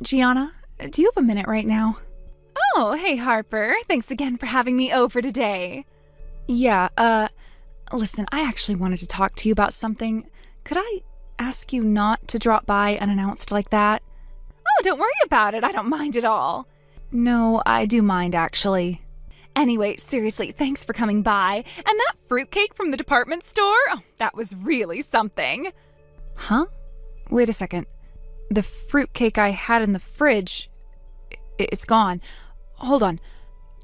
Gianna, do you have a minute right now? Oh, hey Harper. Thanks again for having me over today. Yeah, listen, I actually wanted to talk to you about something. Could I ask you not to drop by unannounced like that? Oh, don't worry about it. I don't mind at all. No, I do mind, actually. Anyway, seriously, thanks for coming by. And that fruitcake from the department store? Oh, that was really something. Huh? Wait a second. The fruitcake I had in the fridge, it's gone. Hold on.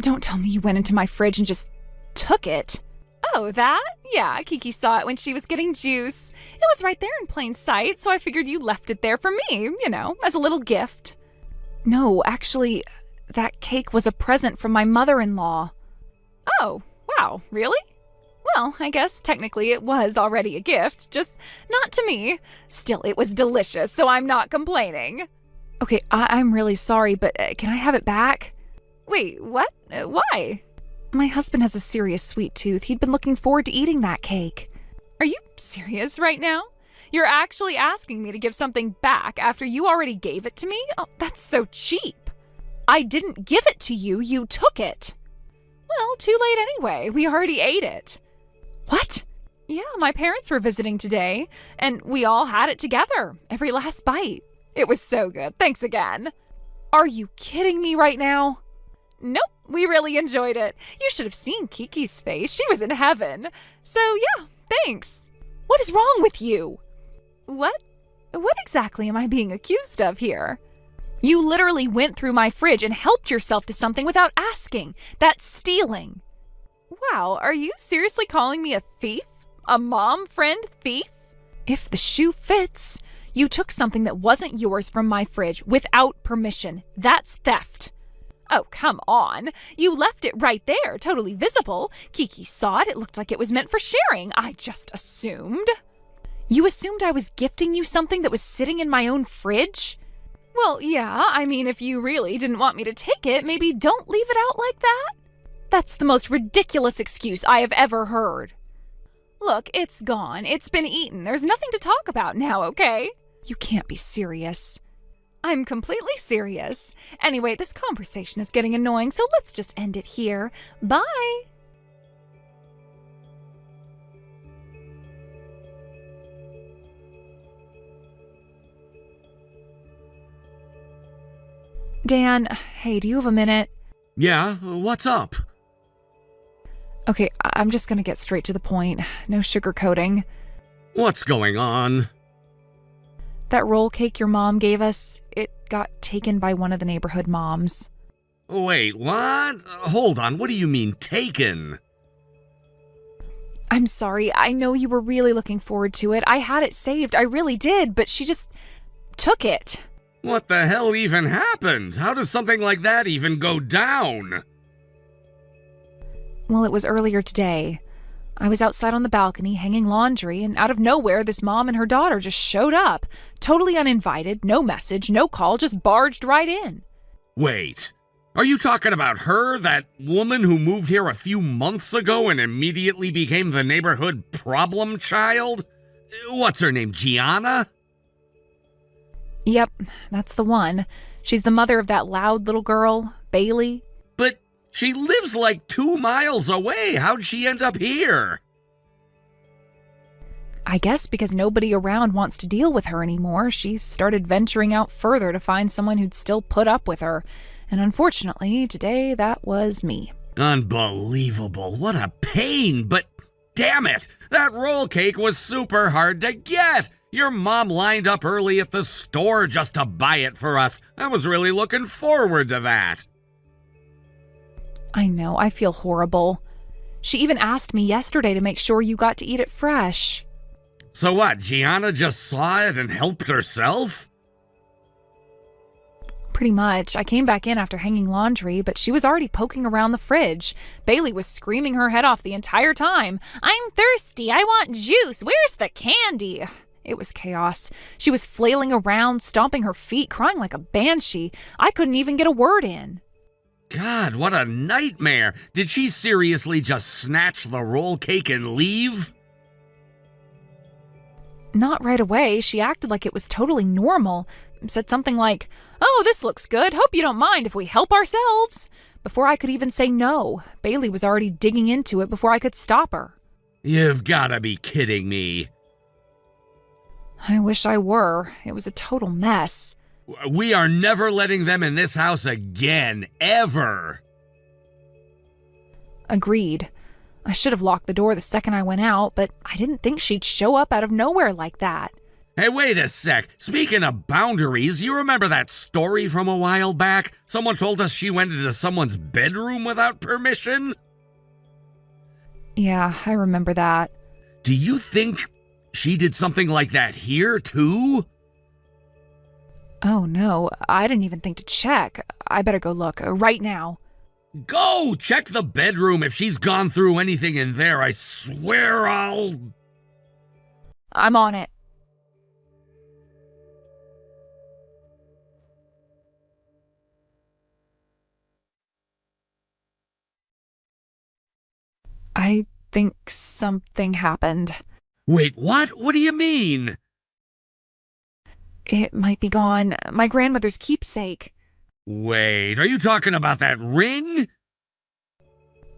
Don't tell me you went into my fridge and just took it. Oh, that? Yeah, Kiki saw it when she was getting juice. It was right there in plain sight, so I figured you left it there for me, as a little gift. No, actually, that cake was a present from my mother-in-law. Oh, wow, really? Well, I guess technically it was already a gift, just not to me. Still, it was delicious, so I'm not complaining. Okay, I'm really sorry, but can I have it back? Wait, what? Why? My husband has a serious sweet tooth. He'd been looking forward to eating that cake. Are you serious right now? You're actually asking me to give something back after you already gave it to me? Oh, that's so cheap. I didn't give it to you, you took it. Well, too late anyway. We already ate it. What? Yeah, my parents were visiting today, and we all had it together, every last bite. It was so good. Thanks again. Are you kidding me right now? Nope, we really enjoyed it. You should have seen Kiki's face. She was in heaven. So yeah, thanks. What is wrong with you? What? What exactly am I being accused of here? You literally went through my fridge and helped yourself to something without asking. That's stealing. Wow, are you seriously calling me a thief? A mom friend thief? If the shoe fits, you took something that wasn't yours from my fridge without permission. That's theft. Oh, come on. You left it right there, totally visible. Kiki saw it. It looked like it was meant for sharing. I just assumed. You assumed I was gifting you something that was sitting in my own fridge? Well, yeah, I mean, if you really didn't want me to take it, maybe don't leave it out like that. That's the most ridiculous excuse I have ever heard. Look, it's gone. It's been eaten. There's nothing to talk about now, okay? You can't be serious. I'm completely serious. Anyway, this conversation is getting annoying, so let's just end it here. Bye! Dan, hey, do you have a minute? Yeah, what's up? Okay, I'm just gonna get straight to the point. No sugarcoating. What's going on? That roll cake your mom gave us, it got taken by one of the neighborhood moms. Wait, what? Hold on, what do you mean, taken? I'm sorry, I know you were really looking forward to it. I had it saved, I really did, but she just took it. What the hell even happened? How does something like that even go down? Well, it was earlier today. I was outside on the balcony hanging laundry, and out of nowhere, this mom and her daughter just showed up. Totally uninvited, no message, no call, just barged right in. Wait, are you talking about her, that woman who moved here a few months ago and immediately became the neighborhood problem child? What's her name, Gianna? Yep, that's the one. She's the mother of that loud little girl, Bailey. But she lives like 2 miles away. How'd she end up here? I guess because nobody around wants to deal with her anymore, she started venturing out further to find someone who'd still put up with her. And unfortunately, today that was me. Unbelievable. What a pain. But damn it, that roll cake was super hard to get. Your mom lined up early at the store just to buy it for us. I was really looking forward to that. I know, I feel horrible. She even asked me yesterday to make sure you got to eat it fresh. So what, Gianna just saw it and helped herself? Pretty much. I came back in after hanging laundry, but she was already poking around the fridge. Bailey was screaming her head off the entire time. I'm thirsty. I want juice. Where's the candy? It was chaos. She was flailing around, stomping her feet, crying like a banshee. I couldn't even get a word in. God, what a nightmare. Did she seriously just snatch the roll cake and leave? Not right away. She acted like it was totally normal. Said something like, "Oh, this looks good. Hope you don't mind if we help ourselves." Before I could even say no, Bailey was already digging into it before I could stop her. You've gotta be kidding me. I wish I were. It was a total mess. We are never letting them in this house again, ever. Agreed. I should have locked the door the second I went out, but I didn't think she'd show up out of nowhere like that. Hey, wait a sec. Speaking of boundaries, you remember that story from a while back? Someone told us she went into someone's bedroom without permission? Yeah, I remember that. Do you think she did something like that here, too? Oh no, I didn't even think to check. I better go look right now. Go! Check the bedroom. If she's gone through anything in there, I swear I'll... I'm on it. I think something happened. Wait, what? What do you mean? It might be gone. My grandmother's keepsake. Wait, are you talking about that ring?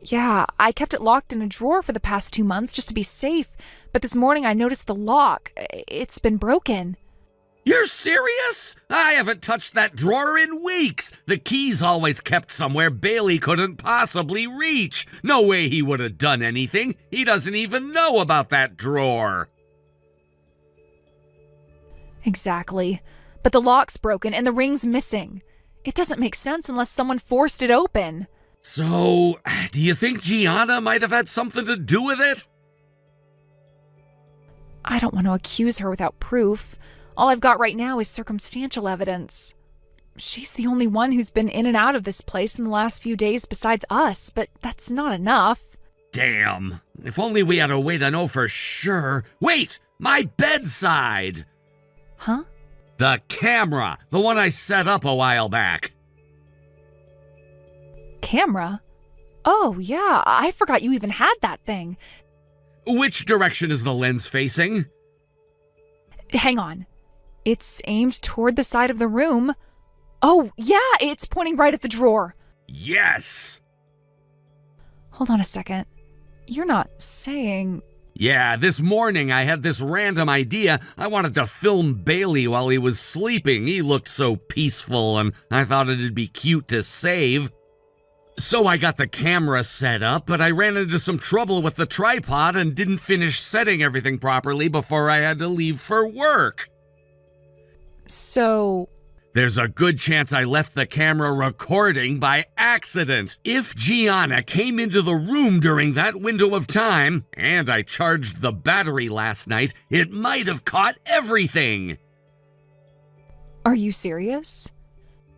Yeah, I kept it locked in a drawer for the past 2 months just to be safe, but this morning I noticed the lock. It's been broken. You're serious? I haven't touched that drawer in weeks. The key's always kept somewhere Bailey couldn't possibly reach. No way he would have done anything. He doesn't even know about that drawer. Exactly. But the lock's broken and the ring's missing. It doesn't make sense unless someone forced it open. So, do you think Gianna might have had something to do with it? I don't want to accuse her without proof. All I've got right now is circumstantial evidence. She's the only one who's been in and out of this place in the last few days besides us, but that's not enough. Damn. If only we had a way to know for sure. Wait! My bedside! Huh? The camera! The one I set up a while back. Camera? Oh, yeah, I forgot you even had that thing. Which direction is the lens facing? Hang on. It's aimed toward the side of the room. Oh, yeah, it's pointing right at the drawer. Yes! Hold on a second. You're not saying... Yeah, this morning I had this random idea. I wanted to film Bailey while he was sleeping. He looked so peaceful, and I thought it'd be cute to save. So I got the camera set up, but I ran into some trouble with the tripod and didn't finish setting everything properly before I had to leave for work. So... There's a good chance I left the camera recording by accident. If Gianna came into the room during that window of time, and I charged the battery last night, it might have caught everything. Are you serious?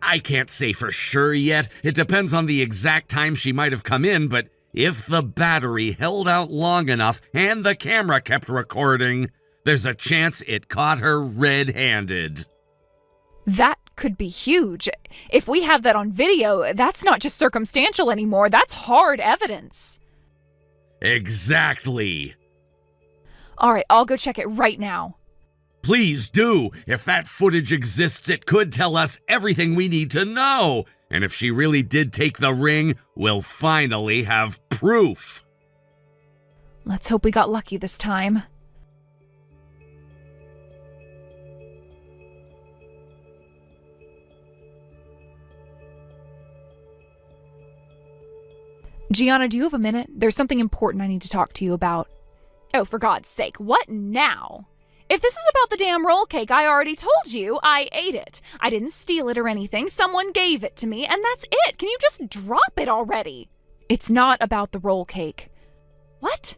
I can't say for sure yet. It depends on the exact time she might have come in, but if the battery held out long enough and the camera kept recording, there's a chance it caught her red-handed. That could be huge. If we have that on video, that's not just circumstantial anymore. That's hard evidence. Exactly. All right, I'll go check it right now. Please do. If that footage exists, it could tell us everything we need to know. And if she really did take the ring, we'll finally have proof. Let's hope we got lucky this time. Gianna, do you have a minute? There's something important I need to talk to you about. Oh, for God's sake, what now? If this is about the damn roll cake, I already told you I ate it. I didn't steal it or anything. Someone gave it to me, and that's it. Can you just drop it already? It's not about the roll cake. What?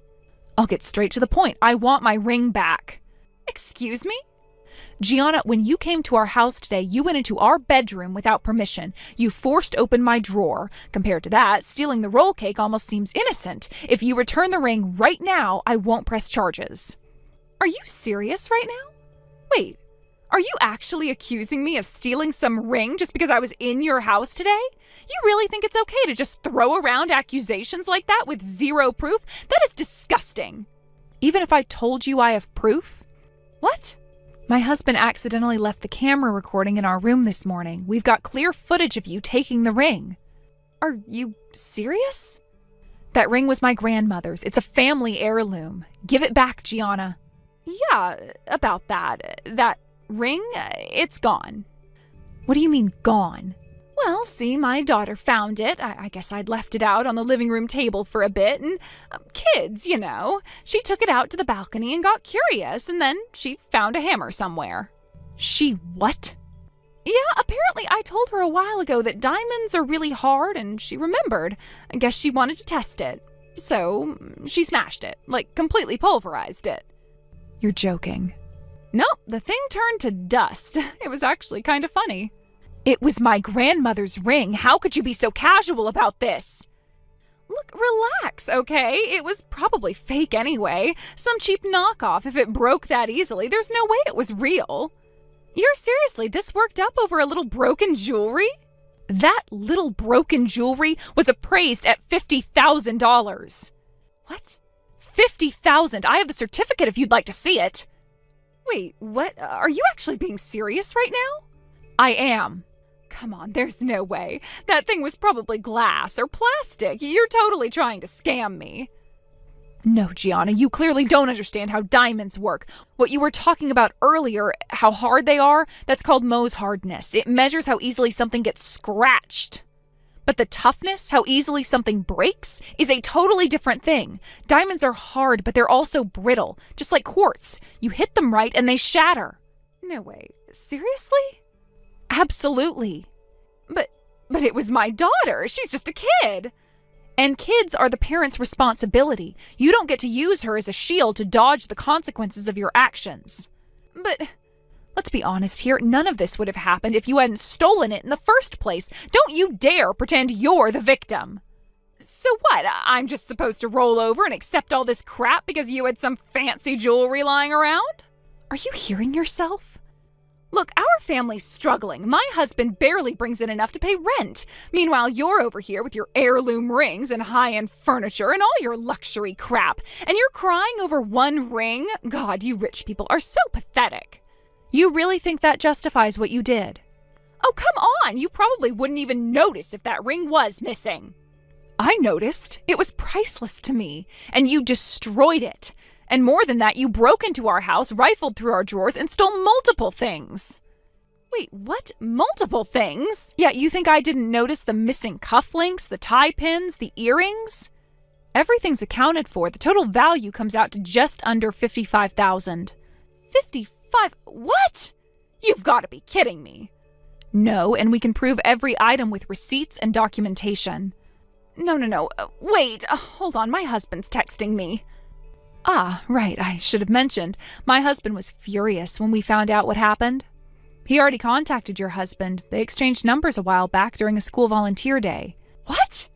I'll get straight to the point. I want my ring back. Excuse me? Gianna, when you came to our house today, you went into our bedroom without permission. You forced open my drawer. Compared to that, stealing the roll cake almost seems innocent. If you return the ring right now, I won't press charges. Are you serious right now? Wait, are you actually accusing me of stealing some ring just because I was in your house today? You really think it's okay to just throw around accusations like that with zero proof? That is disgusting. Even if I told you I have proof? What? My husband accidentally left the camera recording in our room this morning. We've got clear footage of you taking the ring. Are you serious? That ring was my grandmother's. It's a family heirloom. Give it back, Gianna. Yeah, about that. That ring, it's gone. What do you mean, gone? Well, see, my daughter found it. I guess I'd left it out on the living room table for a bit, and kids, you know. She took it out to the balcony and got curious, and then she found a hammer somewhere. She what? Yeah, apparently I told her a while ago that diamonds are really hard, and she remembered. I guess she wanted to test it. So she smashed it, like completely pulverized it. You're joking. Nope, the thing turned to dust. It was actually kind of funny. It was my grandmother's ring. How could you be so casual about this? Look, relax, okay? It was probably fake anyway. Some cheap knockoff. If it broke that easily, there's no way it was real. Seriously, this worked up over a little broken jewelry? That little broken jewelry was appraised at $50,000. What? $50,000? I have the certificate if you'd like to see it. Wait, what? Are you actually being serious right now? I am. Come on, there's no way. That thing was probably glass or plastic. You're totally trying to scam me. No, Gianna, you clearly don't understand how diamonds work. What you were talking about earlier, how hard they are, that's called Mohs hardness. It measures how easily something gets scratched. But the toughness, how easily something breaks, is a totally different thing. Diamonds are hard, but they're also brittle, just like quartz. You hit them right and they shatter. No way. Seriously? Absolutely. But it was my daughter. She's just a kid. And kids are the parents' responsibility. You don't get to use her as a shield to dodge the consequences of your actions. But let's be honest here, none of this would have happened if you hadn't stolen it in the first place. Don't you dare pretend you're the victim. So what? I'm just supposed to roll over and accept all this crap because you had some fancy jewelry lying around? Are you hearing yourself? Look, our family's struggling. My husband barely brings in enough to pay rent. Meanwhile, you're over here with your heirloom rings and high-end furniture and all your luxury crap. And you're crying over one ring? God, you rich people are so pathetic. You really think that justifies what you did? Oh, come on. You probably wouldn't even notice if that ring was missing. I noticed. It was priceless to me. And you destroyed it. And more than that, you broke into our house, rifled through our drawers, and stole multiple things. Wait, what? Multiple things? Yeah, you think I didn't notice the missing cufflinks, the tie pins, the earrings? Everything's accounted for. The total value comes out to just under $55,000. 55? What? You've got to be kidding me. No, and we can prove every item with receipts and documentation. No. Wait, hold on. My husband's texting me. Ah, right, I should have mentioned. My husband was furious when we found out what happened. He already contacted your husband. They exchanged numbers a while back during a school volunteer day. What?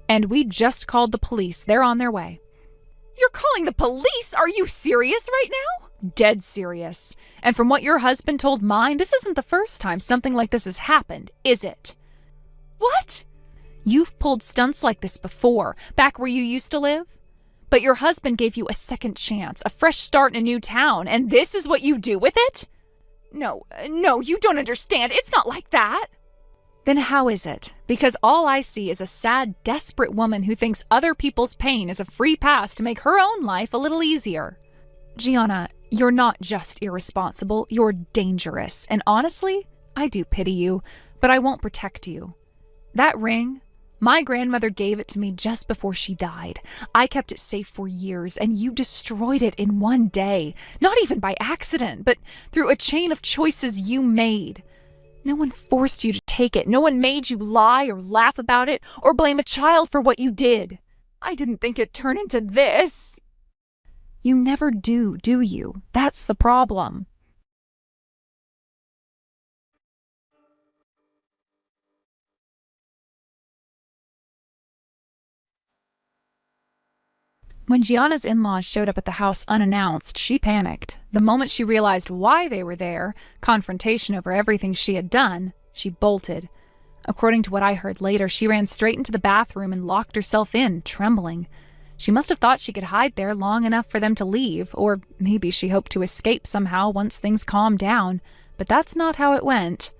And we just called the police. They're on their way. You're calling the police? Are you serious right now? Dead serious. And from what your husband told mine, this isn't the first time something like this has happened, is it? What? You've pulled stunts like this before, back where you used to live. But your husband gave you a second chance, a fresh start in a new town, and this is what you do with it? No, you don't understand. It's not like that. Then how is it? Because all I see is a sad, desperate woman who thinks other people's pain is a free pass to make her own life a little easier. Gianna, you're not just irresponsible, you're dangerous. And honestly, I do pity you, but I won't protect you. That ring, my grandmother gave it to me just before she died. I kept it safe for years, and you destroyed it in one day. Not even by accident, but through a chain of choices you made. No one forced you to take it. No one made you lie or laugh about it or blame a child for what you did. I didn't think it'd turn into this. You never do you? That's the problem. When Gianna's in-laws showed up at the house unannounced, she panicked. The moment she realized why they were there, confrontation over everything she had done, she bolted. According to what I heard later, she ran straight into the bathroom and locked herself in, trembling. She must have thought she could hide there long enough for them to leave, or maybe she hoped to escape somehow once things calmed down, but that's not how it went.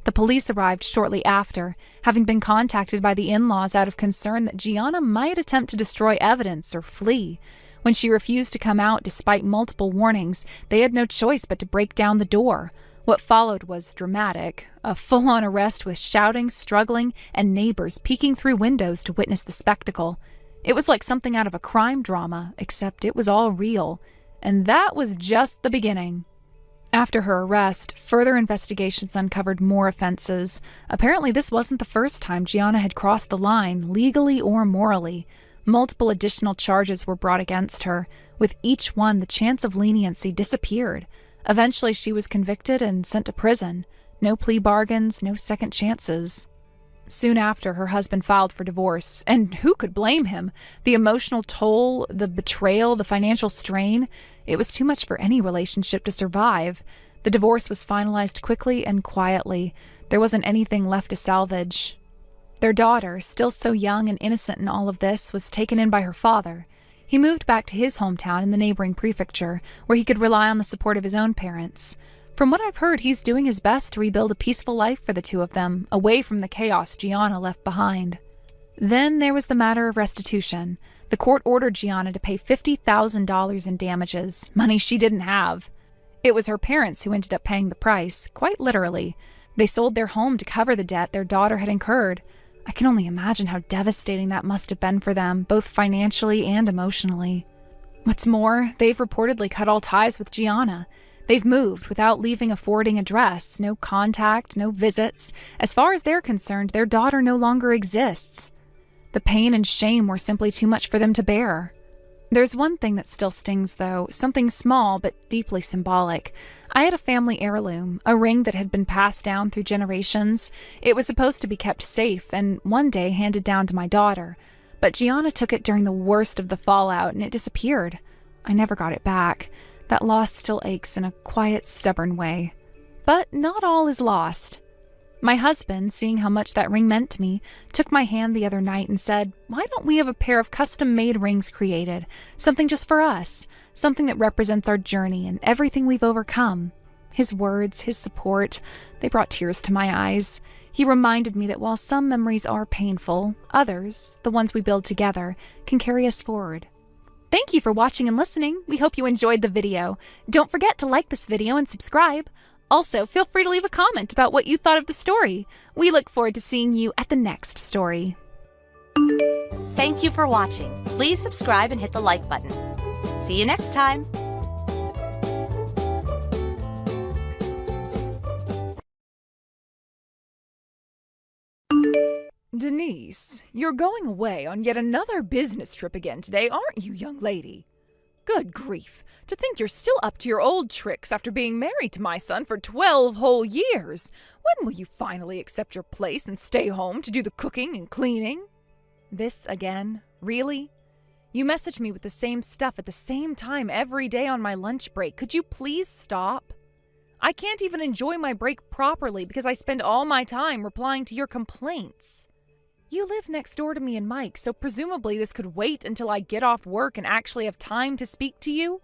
The police arrived shortly after, having been contacted by the in-laws out of concern that Gianna might attempt to destroy evidence or flee. When she refused to come out despite multiple warnings, they had no choice but to break down the door. What followed was dramatic, a full-on arrest with shouting, struggling, and neighbors peeking through windows to witness the spectacle. It was like something out of a crime drama, except it was all real. And that was just the beginning. After her arrest, further investigations uncovered more offenses. Apparently, this wasn't the first time Gianna had crossed the line, legally or morally. Multiple additional charges were brought against her. With each one, the chance of leniency disappeared. Eventually, she was convicted and sent to prison. No plea bargains, no second chances. Soon after, her husband filed for divorce, and who could blame him? The emotional toll, the betrayal, the financial strain, it was too much for any relationship to survive. The divorce was finalized quickly and quietly. There wasn't anything left to salvage. Their daughter, still so young and innocent in all of this, was taken in by her father. He moved back to his hometown in the neighboring prefecture, where he could rely on the support of his own parents. From what I've heard, he's doing his best to rebuild a peaceful life for the two of them, away from the chaos Gianna left behind. Then there was the matter of restitution. The court ordered Gianna to pay $50,000 in damages, money she didn't have. It was her parents who ended up paying the price, quite literally. They sold their home to cover the debt their daughter had incurred. I can only imagine how devastating that must have been for them, both financially and emotionally. What's more, they've reportedly cut all ties with Gianna. They've moved without leaving a forwarding address, no contact, no visits. As far as they're concerned, their daughter no longer exists. The pain and shame were simply too much for them to bear. There's one thing that still stings, though, something small but deeply symbolic. I had a family heirloom, a ring that had been passed down through generations. It was supposed to be kept safe and one day handed down to my daughter. But Gianna took it during the worst of the fallout and it disappeared. I never got it back. That loss still aches in a quiet, stubborn way. But not all is lost. My husband, seeing how much that ring meant to me, took my hand the other night and said, "Why don't we have a pair of custom-made rings created? Something just for us. Something that represents our journey and everything we've overcome." His words, his support, they brought tears to my eyes. He reminded me that while some memories are painful, others, the ones we build together, can carry us forward. Thank you for watching and listening. We hope you enjoyed the video. Don't forget to like this video and subscribe. Also, feel free to leave a comment about what you thought of the story. We look forward to seeing you at the next story. Thank you for watching. Please subscribe and hit the like button. See you next time. Denise, you're going away on yet another business trip again today, aren't you, young lady? Good grief, to think you're still up to your old tricks after being married to my son for 12 whole years. When will you finally accept your place and stay home to do the cooking and cleaning? This again? Really? You message me with the same stuff at the same time every day on my lunch break. Could you please stop? I can't even enjoy my break properly because I spend all my time replying to your complaints. You live next door to me and Mike, so presumably this could wait until I get off work and actually have time to speak to you.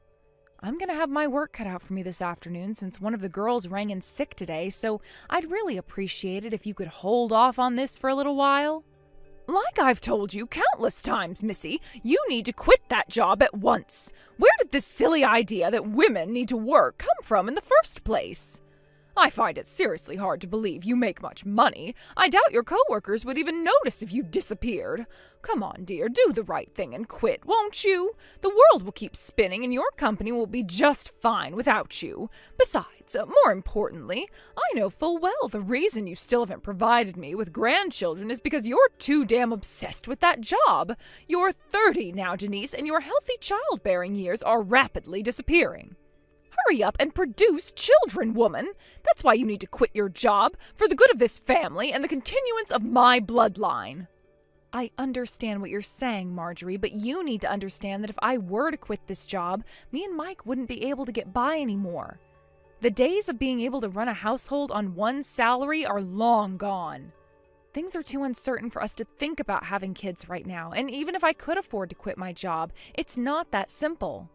I'm gonna have my work cut out for me this afternoon since one of the girls rang in sick today, so I'd really appreciate it if you could hold off on this for a little while. Like I've told you countless times, Missy, you need to quit that job at once. Where did this silly idea that women need to work come from in the first place? I find it seriously hard to believe you make much money. I doubt your coworkers would even notice if you disappeared. Come on, dear, do the right thing and quit, won't you? The world will keep spinning and your company will be just fine without you. Besides, more importantly, I know full well the reason you still haven't provided me with grandchildren is because you're too damn obsessed with that job. You're 30 now, Denise, and your healthy childbearing years are rapidly disappearing. Hurry up and produce children, woman. That's why you need to quit your job, for the good of this family and the continuance of my bloodline. I understand what you're saying, Marjorie, but you need to understand that if I were to quit this job, me and Mike wouldn't be able to get by anymore. The days of being able to run a household on one salary are long gone. Things are too uncertain for us to think about having kids right now, and even if I could afford to quit my job, it's not that simple.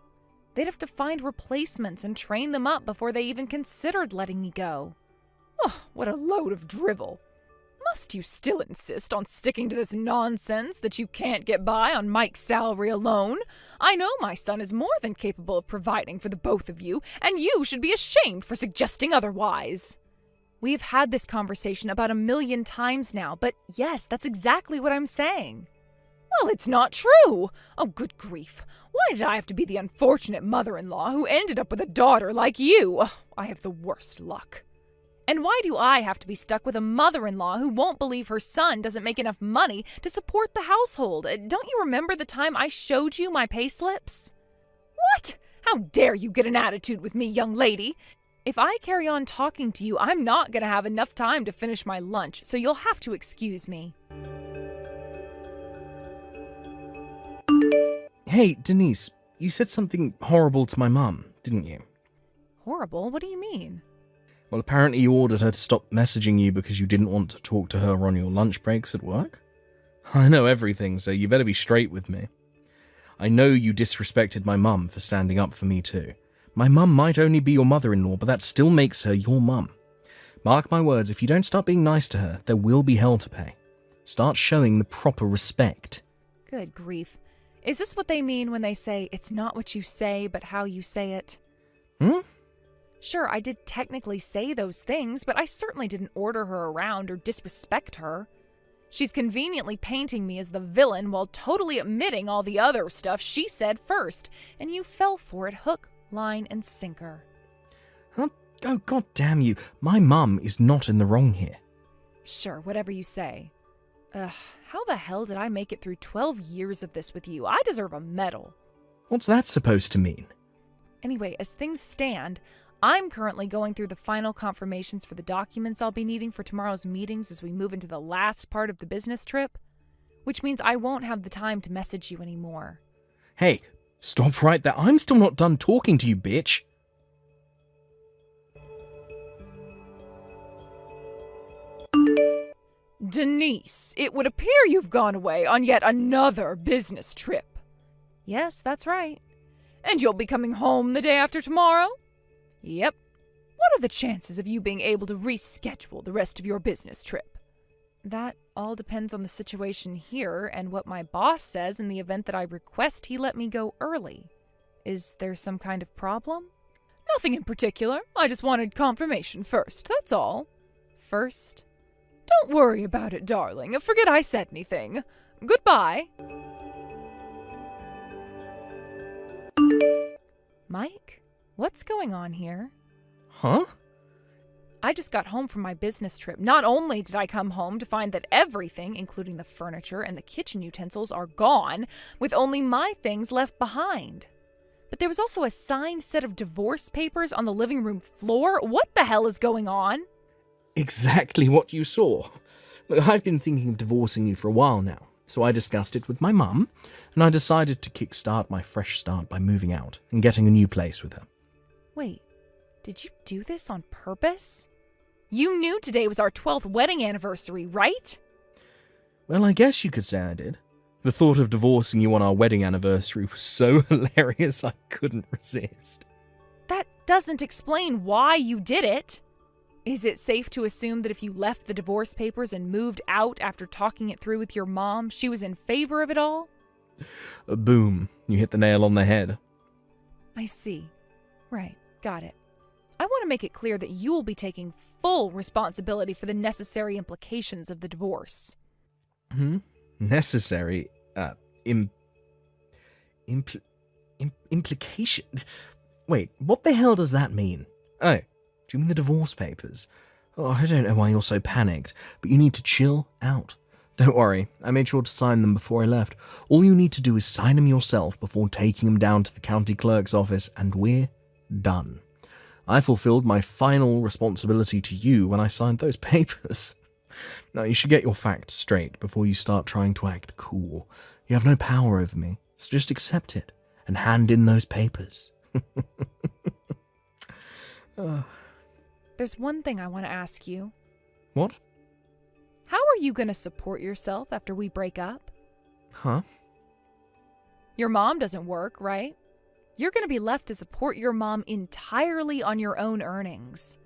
They'd have to find replacements and train them up before they even considered letting me go. Oh, what a load of drivel. Must you still insist on sticking to this nonsense that you can't get by on Mike's salary alone? I know my son is more than capable of providing for the both of you, and you should be ashamed for suggesting otherwise. We have had this conversation about 1,000,000 times now, but yes, that's exactly what I'm saying. Well, it's not true! Oh, good grief. Why did I have to be the unfortunate mother-in-law who ended up with a daughter like you? Oh, I have the worst luck. And why do I have to be stuck with a mother-in-law who won't believe her son doesn't make enough money to support the household? Don't you remember the time I showed you my payslips? What? How dare you get an attitude with me, young lady? If I carry on talking to you, I'm not going to have enough time to finish my lunch, so you'll have to excuse me. Hey, Denise, you said something horrible to my mum, didn't you? Horrible? What do you mean? Well, apparently you ordered her to stop messaging you because you didn't want to talk to her on your lunch breaks at work. I know everything, so you better be straight with me. I know you disrespected my mum for standing up for me too. My mum might only be your mother-in-law, but that still makes her your mum. Mark my words, if you don't start being nice to her, there will be hell to pay. Start showing the proper respect. Good grief. Is this what they mean when they say, it's not what you say, but how you say it? Sure, I did technically say those things, but I certainly didn't order her around or disrespect her. She's conveniently painting me as the villain while totally omitting all the other stuff she said first, and you fell for it hook, line, and sinker. Oh, God damn you. My mum is not in the wrong here. Sure, whatever you say. How the hell did I make it through 12 years of this with you? I deserve a medal. What's that supposed to mean? Anyway, as things stand, I'm currently going through the final confirmations for the documents I'll be needing for tomorrow's meetings as we move into the last part of the business trip, which means I won't have the time to message you anymore. Hey, stop right there. I'm still not done talking to you, bitch. Denise, it would appear you've gone away on yet another business trip. Yes, that's right. And you'll be coming home the day after tomorrow? Yep. What are the chances of you being able to reschedule the rest of your business trip? That all depends on the situation here and what my boss says in the event that I request he let me go early. Is there some kind of problem? Nothing in particular. I just wanted confirmation first, that's all. First? Don't worry about it, darling. Forget I said anything. Goodbye. Mike, what's going on here? Huh? I just got home from my business trip. Not only did I come home to find that everything, including the furniture and the kitchen utensils, are gone, with only my things left behind. But there was also a signed set of divorce papers on the living room floor. What the hell is going on? Exactly what you saw. Look, I've been thinking of divorcing you for a while now, so I discussed it with my mum, and I decided to kickstart my fresh start by moving out and getting a new place with her. Wait, did you do this on purpose? You knew today was our 12th wedding anniversary, right? Well, I guess you could say I did. The thought of divorcing you on our wedding anniversary was so hilarious I couldn't resist. That doesn't explain why you did it. Is it safe to assume that if you left the divorce papers and moved out after talking it through with your mom, she was in favor of it all? Boom. You hit the nail on the head. I see. Right. Got it. I want to make it clear that you'll be taking full responsibility for the necessary implications of the divorce. Necessary? Implication? Wait, what the hell does that mean? Oh, do you mean the divorce papers? Oh, I don't know why you're so panicked, but you need to chill out. Don't worry, I made sure to sign them before I left. All you need to do is sign them yourself before taking them down to the county clerk's office, and we're done. I fulfilled my final responsibility to you when I signed those papers. Now, you should get your facts straight before you start trying to act cool. You have no power over me, so just accept it and hand in those papers. There's one thing I want to ask you. What? How are you going to support yourself after we break up? Huh? Your mom doesn't work, right? You're going to be left to support your mom entirely on your own earnings.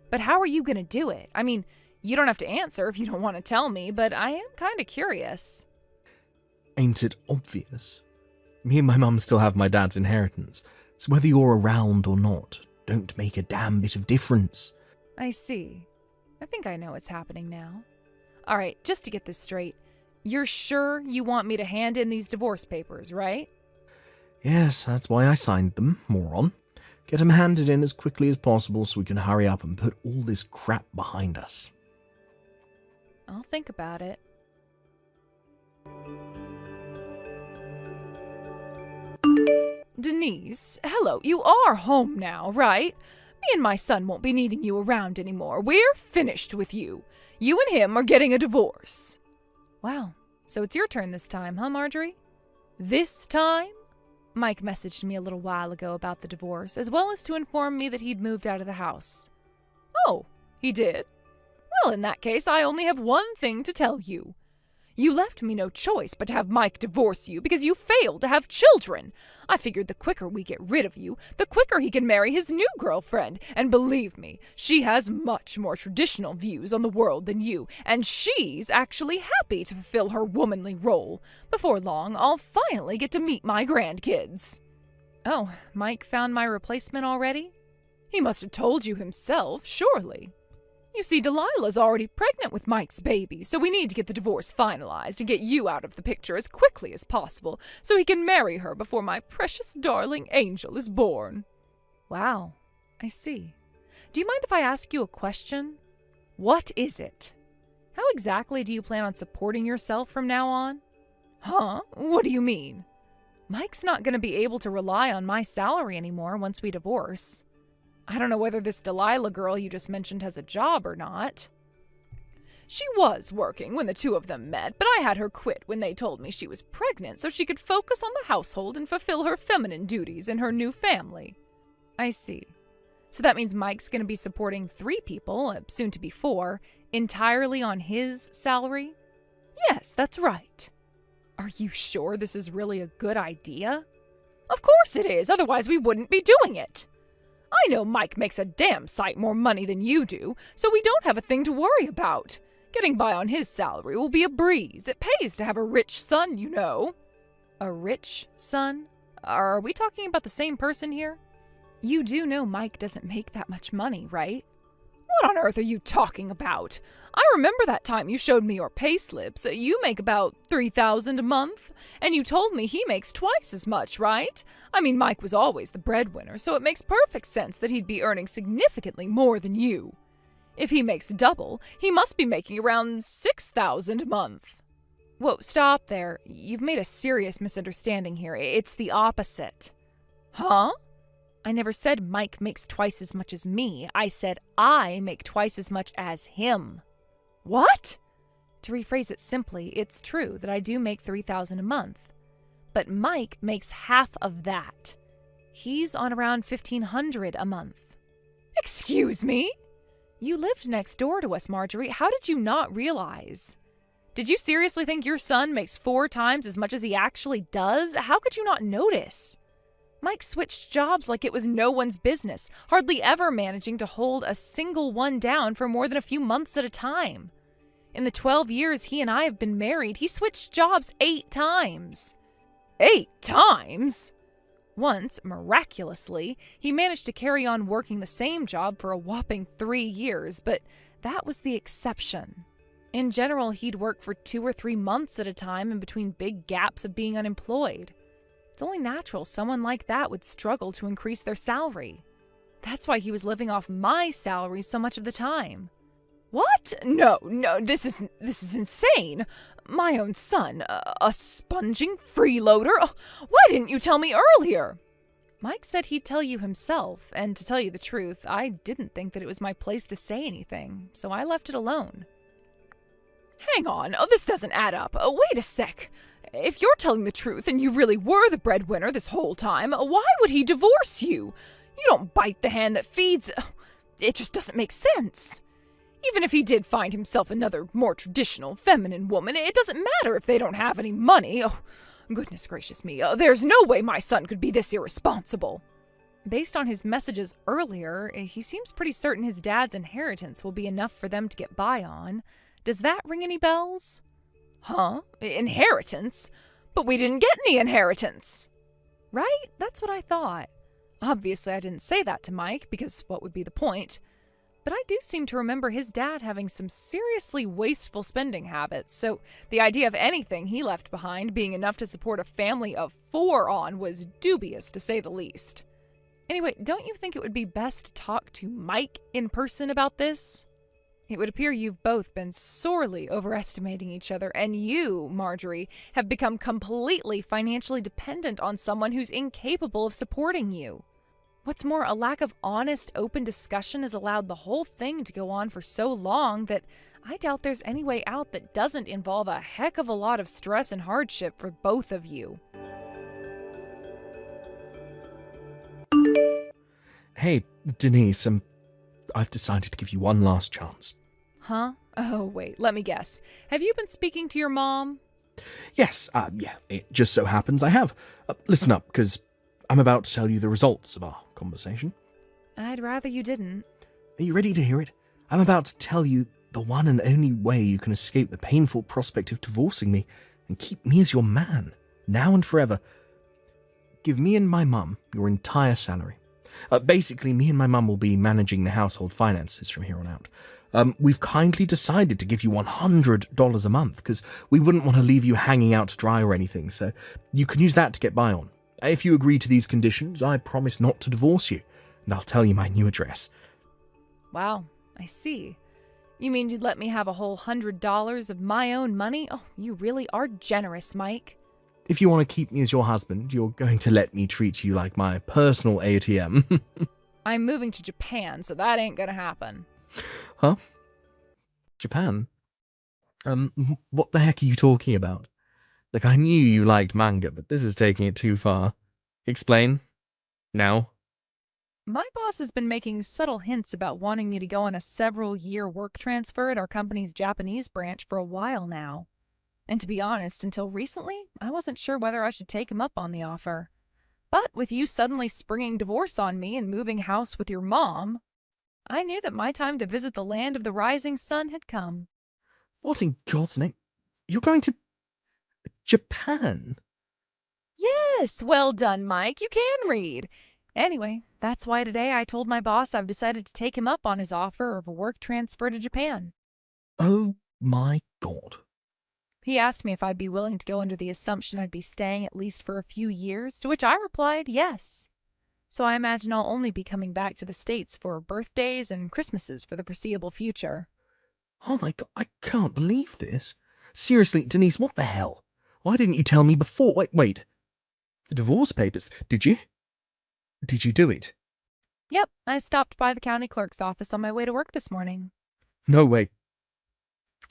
But how are you going to do it? I mean, you don't have to answer if you don't want to tell me, but I am kind of curious. Ain't it obvious? Me and my mum still have my dad's inheritance, so whether you're around or not, don't make a damn bit of difference. I see. I think I know what's happening now. All right, just to get this straight, you're sure you want me to hand in these divorce papers, right? Yes, that's why I signed them, moron. Get them handed in as quickly as possible so we can hurry up and put all this crap behind us. I'll think about it. Denise, hello, you are home now, right? Me and my son won't be needing you around anymore. We're finished with you. You and him are getting a divorce. Wow, so it's your turn this time, huh, Marjorie? This time? Mike messaged me a little while ago about the divorce, as well as to inform me that he'd moved out of the house. Oh, he did? Well, in that case, I only have one thing to tell you. You left me no choice but to have Mike divorce you because you failed to have children. I figured the quicker we get rid of you, the quicker he can marry his new girlfriend. And believe me, she has much more traditional views on the world than you, and she's actually happy to fulfill her womanly role. Before long, I'll finally get to meet my grandkids. Oh, Mike found my replacement already? He must have told you himself, surely. You see, Delilah's already pregnant with Mike's baby, so we need to get the divorce finalized and get you out of the picture as quickly as possible so he can marry her before my precious darling angel is born. Wow, I see. Do you mind if I ask you a question? What is it? How exactly do you plan on supporting yourself from now on? Huh? What do you mean? Mike's not going to be able to rely on my salary anymore once we divorce. I don't know whether this Delilah girl you just mentioned has a job or not. She was working when the two of them met, but I had her quit when they told me she was pregnant so she could focus on the household and fulfill her feminine duties in her new family. I see. So that means Mike's going to be supporting 3 people, soon to be 4, entirely on his salary? Yes, that's right. Are you sure this is really a good idea? Of course it is, otherwise we wouldn't be doing it. I know Mike makes a damn sight more money than you do, so we don't have a thing to worry about. Getting by on his salary will be a breeze. It pays to have a rich son, you know. A rich son? Are we talking about the same person here? You do know Mike doesn't make that much money, right? What on earth are you talking about? I remember that time you showed me your payslips. You make about $3,000 a month, and you told me he makes twice as much, right? I mean, Mike was always the breadwinner, so it makes perfect sense that he'd be earning significantly more than you. If he makes double, he must be making around $6,000 a month. Whoa, stop there. You've made a serious misunderstanding here. It's the opposite. Huh? I never said Mike makes twice as much as me. I said I make twice as much as him. What? To rephrase it simply, it's true that I do make $3,000 a month. But Mike makes half of that. He's on around $1,500 a month. Excuse me? You lived next door to us, Marjorie. How did you not realize? Did you seriously think your son makes 4 times as much as he actually does? How could you not notice? Mike switched jobs like it was no one's business, hardly ever managing to hold a single one down for more than a few months at a time. In the 12 years he and I have been married, he switched jobs 8 times. 8 times? Once, miraculously, he managed to carry on working the same job for a whopping 3 years, but that was the exception. In general, he'd work for 2 or 3 months at a time in between big gaps of being unemployed. It's only natural someone like that would struggle to increase their salary. That's why he was living off my salary so much of the time. What? No, this is insane. My own son, a sponging freeloader? Why didn't you tell me earlier? Mike said he'd tell you himself, and to tell you the truth, I didn't think that it was my place to say anything, so I left it alone. Hang on, this doesn't add up. Wait a sec. If you're telling the truth and you really were the breadwinner this whole time, why would he divorce you? You don't bite the hand that feeds. It just doesn't make sense. Even if he did find himself another more traditional feminine woman, it doesn't matter if they don't have any money. Oh, goodness gracious me. There's no way my son could be this irresponsible. Based on his messages earlier, he seems pretty certain his dad's inheritance will be enough for them to get by on. Does that ring any bells? Huh? Inheritance? But we didn't get any inheritance. Right? That's what I thought. Obviously, I didn't say that to Mike, because what would be the point? But I do seem to remember his dad having some seriously wasteful spending habits, so the idea of anything he left behind being enough to support a family of 4 on was dubious, to say the least. Anyway, don't you think it would be best to talk to Mike in person about this? It would appear you've both been sorely overestimating each other, and you, Marjorie, have become completely financially dependent on someone who's incapable of supporting you. What's more, a lack of honest, open discussion has allowed the whole thing to go on for so long that I doubt there's any way out that doesn't involve a heck of a lot of stress and hardship for both of you. Hey, Denise, I've decided to give you one last chance. Huh? Oh, wait, let me guess. Have you been speaking to your mom? Yes, yeah, it just so happens I have. Listen up, because I'm about to tell you the results of our conversation. I'd rather you didn't. Are you ready to hear it? I'm about to tell you the one and only way you can escape the painful prospect of divorcing me and keep me as your man, now and forever. Give me and my mum your entire salary. Basically, me and my mum will be managing the household finances from here on out. We've kindly decided to give you $100 a month because we wouldn't want to leave you hanging out to dry or anything, so you can use that to get by on. If you agree to these conditions, I promise not to divorce you, and I'll tell you my new address. Wow, I see. You mean you'd let me have a whole $100 of my own money? Oh, you really are generous, Mike. If you want to keep me as your husband, you're going to let me treat you like my personal ATM. I'm moving to Japan, so that ain't gonna happen. Huh? Japan? What the heck are you talking about? Look, I knew you liked manga, but this is taking it too far. Explain. Now. My boss has been making subtle hints about wanting me to go on a several-year work transfer at our company's Japanese branch for a while now. And to be honest, until recently, I wasn't sure whether I should take him up on the offer. But with you suddenly springing divorce on me and moving house with your mom, I knew that my time to visit the land of the rising sun had come. What in God's name? You're going to Japan? Yes, well done, Mike. You can read. Anyway, that's why today I told my boss I've decided to take him up on his offer of a work transfer to Japan. Oh my God. He asked me if I'd be willing to go under the assumption I'd be staying at least for a few years, to which I replied yes. So I imagine I'll only be coming back to the States for birthdays and Christmases for the foreseeable future. Oh my God, I can't believe this. Seriously, Denise, what the hell? Why didn't you tell me before? Wait. The divorce papers, did you? Did you do it? Yep, I stopped by the county clerk's office on my way to work this morning. No way.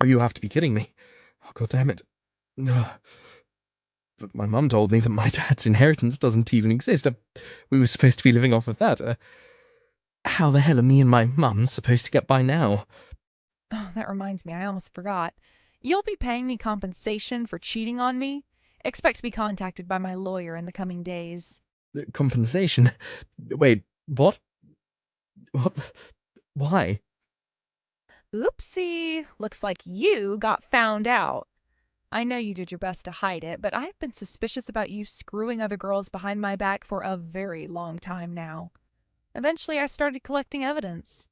Oh, you have to be kidding me. Oh, God damn it. Ugh. But my mum told me that my dad's inheritance doesn't even exist. We were supposed to be living off of that. How the hell are me and my mum supposed to get by now? Oh, that reminds me, I almost forgot. You'll be paying me compensation for cheating on me. Expect to be contacted by my lawyer in the coming days. Compensation? Wait, what? What? Why? Oopsie, looks like you got found out. I know you did your best to hide it, but I've been suspicious about you screwing other girls behind my back for a very long time now. Eventually, I started collecting evidence.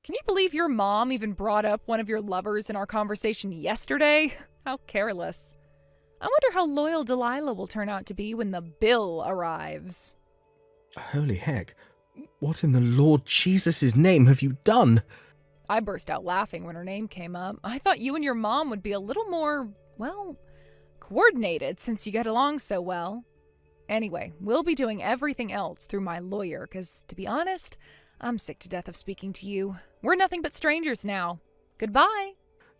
Can you believe your mom even brought up one of your lovers in our conversation yesterday? How careless. I wonder how loyal Delilah will turn out to be when the bill arrives. Holy heck. What in the Lord Jesus' name have you done? I burst out laughing when her name came up. I thought you and your mom would be a little more, well, coordinated since you get along so well. Anyway, we'll be doing everything else through my lawyer, because, to be honest, I'm sick to death of speaking to you. We're nothing but strangers now. Goodbye.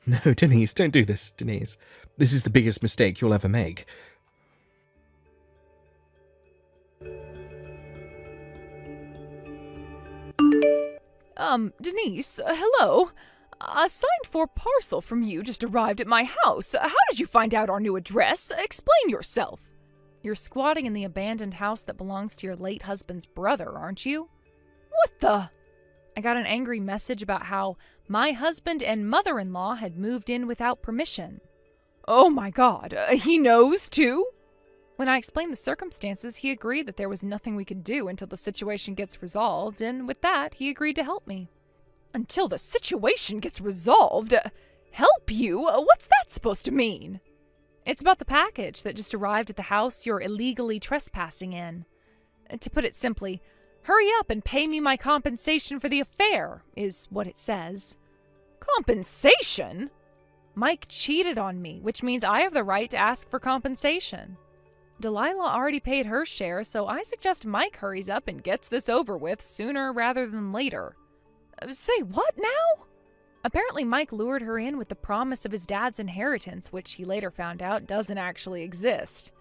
No, Denise, don't do this, Denise. This is the biggest mistake you'll ever make. Denise, hello? A signed for parcel from you just arrived at my house. How did you find out our new address? Explain yourself. You're squatting in the abandoned house that belongs to your late husband's brother, aren't you? What the? I got an angry message about how my husband and mother-in-law had moved in without permission. Oh my God, he knows too? When I explained the circumstances, he agreed that there was nothing we could do until the situation gets resolved, and with that, he agreed to help me. Until the situation gets resolved? Help you? What's that supposed to mean? It's about the package that just arrived at the house you're illegally trespassing in. To put it simply, hurry up and pay me my compensation for the affair, is what it says. Compensation? Mike cheated on me, which means I have the right to ask for compensation. Delilah already paid her share, so I suggest Mike hurries up and gets this over with sooner rather than later. Say what now? Apparently Mike lured her in with the promise of his dad's inheritance, which he later found out doesn't actually exist.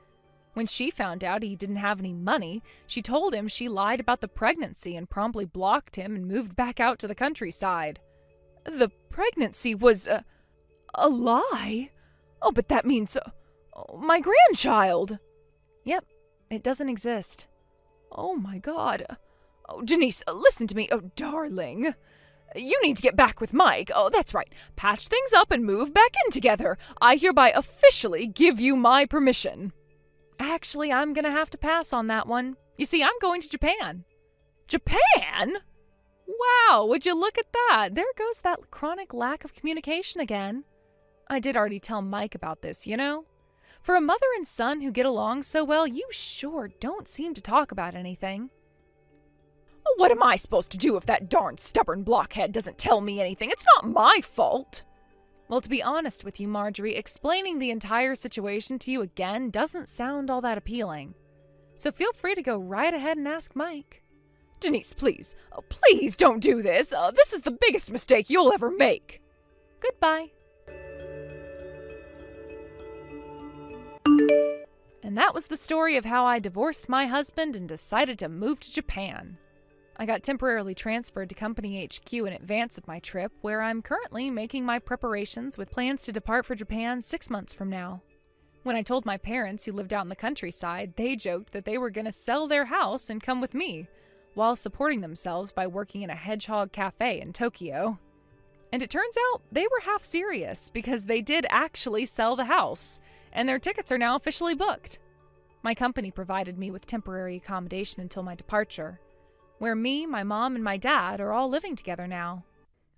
When she found out he didn't have any money, she told him she lied about the pregnancy and promptly blocked him and moved back out to the countryside. The pregnancy was a lie? Oh, but that means my grandchild. Yep, it doesn't exist. Oh my God. Oh, Denise, listen to me. Oh, darling. You need to get back with Mike. Oh, that's right. Patch things up and move back in together. I hereby officially give you my permission. Actually, I'm gonna have to pass on that one. You see, I'm going to Japan. Japan? Wow, would you look at that? There goes that chronic lack of communication again. I did already tell Mike about this, you know? For a mother and son who get along so well, you sure don't seem to talk about anything. What am I supposed to do if that darn stubborn blockhead doesn't tell me anything? It's not my fault. Well, to be honest with you, Marjorie, explaining the entire situation to you again doesn't sound all that appealing. So feel free to go right ahead and ask Mike. Denise, please. Oh, please don't do this. This is the biggest mistake you'll ever make. Goodbye. And that was the story of how I divorced my husband and decided to move to Japan. I got temporarily transferred to Company HQ in advance of my trip, where I'm currently making my preparations with plans to depart for Japan 6 months from now. When I told my parents, who lived out in the countryside, they joked that they were going to sell their house and come with me, while supporting themselves by working in a hedgehog cafe in Tokyo. And it turns out they were half serious, because they did actually sell the house, and their tickets are now officially booked. My company provided me with temporary accommodation until my departure, where me, my mom, and my dad are all living together now.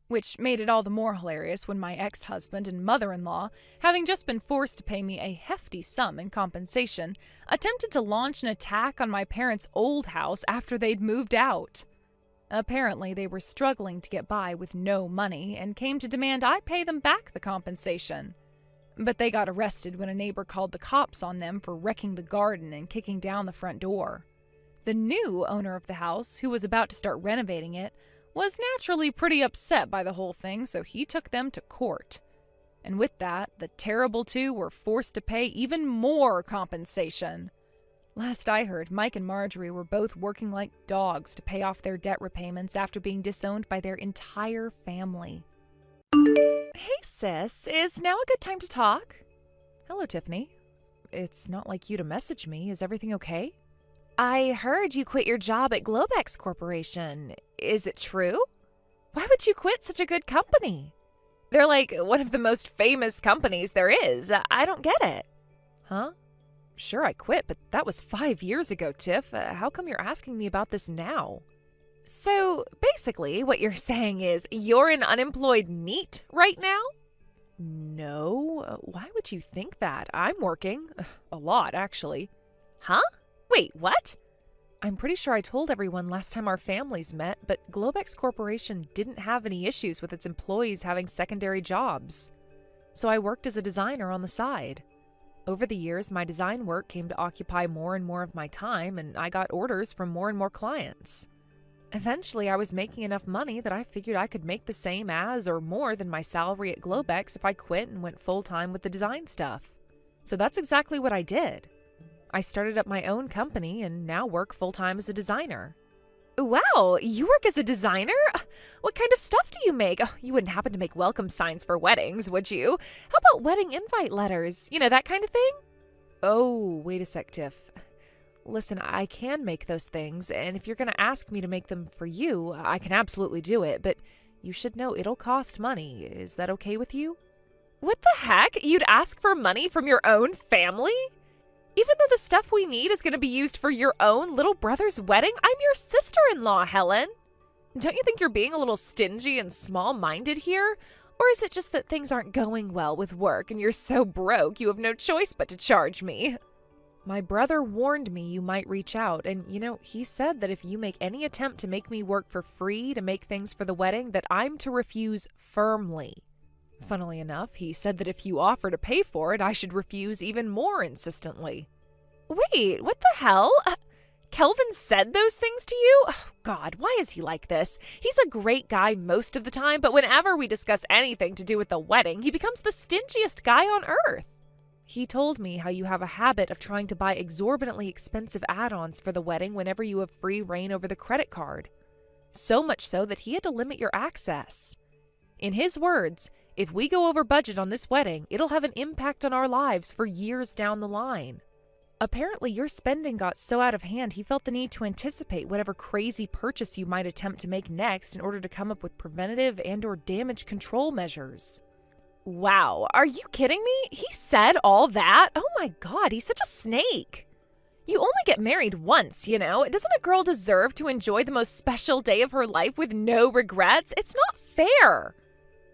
Which made it all the more hilarious when my ex-husband and mother-in-law, having just been forced to pay me a hefty sum in compensation, attempted to launch an attack on my parents' old house after they'd moved out. Apparently, they were struggling to get by with no money and came to demand I pay them back the compensation. But they got arrested when a neighbor called the cops on them for wrecking the garden and kicking down the front door. The new owner of the house, who was about to start renovating it, was naturally pretty upset by the whole thing, so he took them to court. And with that, the terrible two were forced to pay even more compensation. Last I heard, Mike and Marjorie were both working like dogs to pay off their debt repayments after being disowned by their entire family. Hey sis, is now a good time to talk? Hello, Tiffany. It's not like you to message me. Is everything okay? I heard you quit your job at Globex Corporation. Is it true? Why would you quit such a good company? They're like one of the most famous companies there is. I don't get it. Huh? Sure, I quit, but that was 5 years ago, Tiff. How come you're asking me about this now? So, basically, what you're saying is you're an unemployed NEET right now? No. Why would you think that? I'm working. A lot, actually. Huh? Wait, what? I'm pretty sure I told everyone last time our families met, but Globex Corporation didn't have any issues with its employees having secondary jobs. So I worked as a designer on the side. Over the years, my design work came to occupy more and more of my time, and I got orders from more and more clients. Eventually, I was making enough money that I figured I could make the same as or more than my salary at Globex if I quit and went full-time with the design stuff. So that's exactly what I did. I started up my own company and now work full-time as a designer. Wow, you work as a designer? What kind of stuff do you make? Oh, you wouldn't happen to make welcome signs for weddings, would you? How about wedding invite letters? You know, that kind of thing? Oh, wait a sec, Tiff. Listen, I can make those things, and if you're going to ask me to make them for you, I can absolutely do it, but you should know it'll cost money. Is that okay with you? What the heck? You'd ask for money from your own family? Even though the stuff we need is going to be used for your own little brother's wedding? I'm your sister-in-law, Helen. Don't you think you're being a little stingy and small-minded here? Or is it just that things aren't going well with work and you're so broke you have no choice but to charge me? My brother warned me you might reach out, and he said that if you make any attempt to make me work for free to make things for the wedding, that I'm to refuse firmly. Funnily enough, he said that if you offer to pay for it, I should refuse even more insistently. Wait, what the hell? Kelvin said those things to you? Oh, God, why is he like this? He's a great guy most of the time, but whenever we discuss anything to do with the wedding, he becomes the stingiest guy on earth. He told me how you have a habit of trying to buy exorbitantly expensive add-ons for the wedding whenever you have free reign over the credit card. So much so that he had to limit your access. In his words, if we go over budget on this wedding, it'll have an impact on our lives for years down the line. Apparently, your spending got so out of hand, he felt the need to anticipate whatever crazy purchase you might attempt to make next in order to come up with preventative and/or damage control measures. Wow, are you kidding me? He said all that? Oh my God, he's such a snake. You only get married once, Doesn't a girl deserve to enjoy the most special day of her life with no regrets? It's not fair.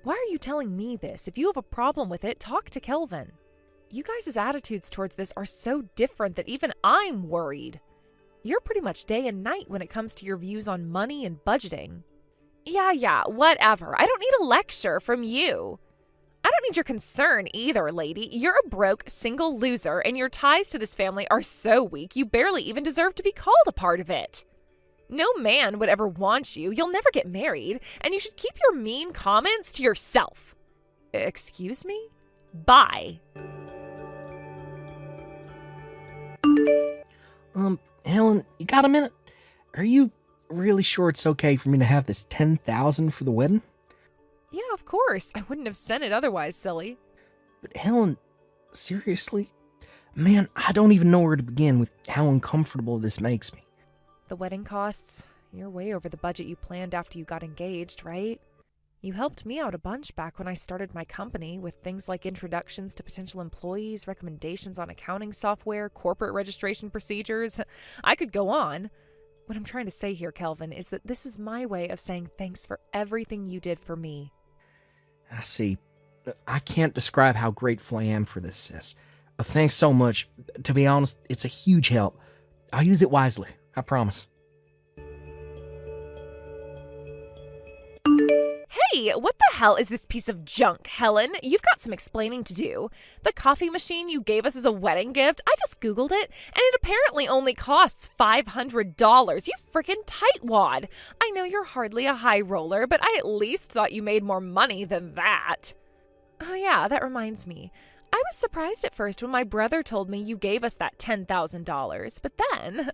Why are you telling me this? If you have a problem with it, talk to Kelvin. You guys' attitudes towards this are so different that even I'm worried. You're pretty much day and night when it comes to your views on money and budgeting. Yeah, whatever. I don't need a lecture from you. I don't need your concern either, lady. You're a broke, single loser, and your ties to this family are so weak you barely even deserve to be called a part of it. No man would ever want you. You'll never get married, and you should keep your mean comments to yourself. Excuse me? Bye. Helen, you got a minute? Are you really sure it's okay for me to have this $10,000 for the wedding? Yeah, of course. I wouldn't have sent it otherwise, silly. But Helen, seriously? Man, I don't even know where to begin with how uncomfortable this makes me. The wedding costs? You're way over the budget you planned after you got engaged, right? You helped me out a bunch back when I started my company with things like introductions to potential employees, recommendations on accounting software, corporate registration procedures. I could go on. What I'm trying to say here, Kelvin, is that this is my way of saying thanks for everything you did for me. I see. I can't describe how grateful I am for this, sis. Thanks so much. To be honest, it's a huge help. I'll use it wisely. I promise. Hey, what the hell is this piece of junk, Helen? You've got some explaining to do. The coffee machine you gave us as a wedding gift, I just Googled it, and it apparently only costs $500. You frickin' tightwad. I know you're hardly a high roller, but I at least thought you made more money than that. Oh yeah, that reminds me. I was surprised at first when my brother told me you gave us that $10,000, but then,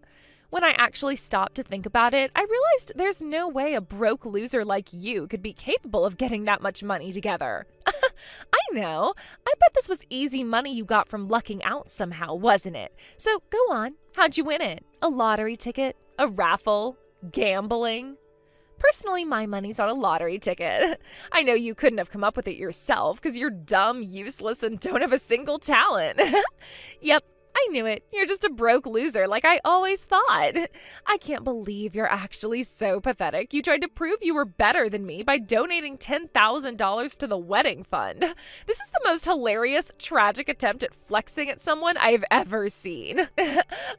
when I actually stopped to think about it, I realized there's no way a broke loser like you could be capable of getting that much money together. I know. I bet this was easy money you got from lucking out somehow, wasn't it? So go on. How'd you win it? A lottery ticket? A raffle? Gambling? Personally, my money's on a lottery ticket. I know you couldn't have come up with it yourself because you're dumb, useless, and don't have a single talent. Yep, I knew it. You're just a broke loser like I always thought. I can't believe you're actually so pathetic. You tried to prove you were better than me by donating $10,000 to the wedding fund. This is the most hilarious, tragic attempt at flexing at someone I've ever seen.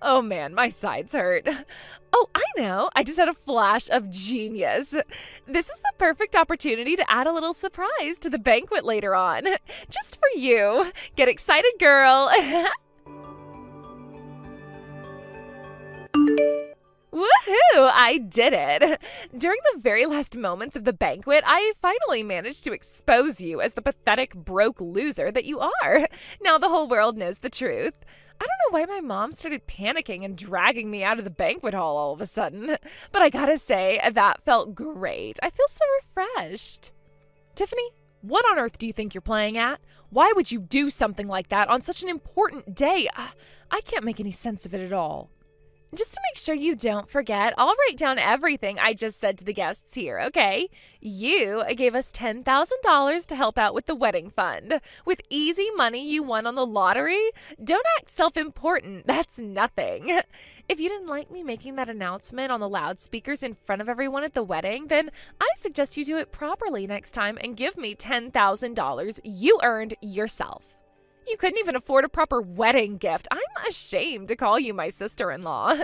Oh man, my sides hurt. Oh, I know. I just had a flash of genius. This is the perfect opportunity to add a little surprise to the banquet later on. Just for you. Get excited, girl. Woohoo! I did it. During the very last moments of the banquet, I finally managed to expose you as the pathetic, broke loser that you are. Now the whole world knows the truth. I don't know why my mom started panicking and dragging me out of the banquet hall all of a sudden, but I gotta say, that felt great. I feel so refreshed. Tiffany, what on earth do you think you're playing at? Why would you do something like that on such an important day? I can't make any sense of it at all. Just to make sure you don't forget, I'll write down everything I just said to the guests here, okay? You gave us $10,000 to help out with the wedding fund. With easy money you won on the lottery? Don't act self-important. That's nothing. If you didn't like me making that announcement on the loudspeakers in front of everyone at the wedding, then I suggest you do it properly next time and give me $10,000 you earned yourself. You couldn't even afford a proper wedding gift. I'm ashamed to call you my sister-in-law.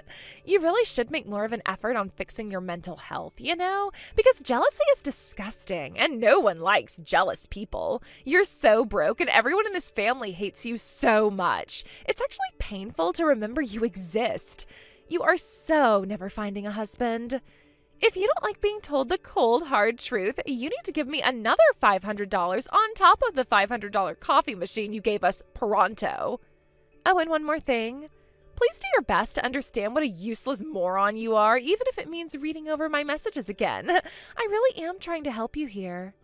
You really should make more of an effort on fixing your mental health, you know? Because jealousy is disgusting, and no one likes jealous people. You're so broke, and everyone in this family hates you so much. It's actually painful to remember you exist. You are so never finding a husband. If you don't like being told the cold, hard truth, you need to give me another $500 on top of the $500 coffee machine you gave us pronto. Oh, and one more thing. Please do your best to understand what a useless moron you are, even if it means reading over my messages again. I really am trying to help you here.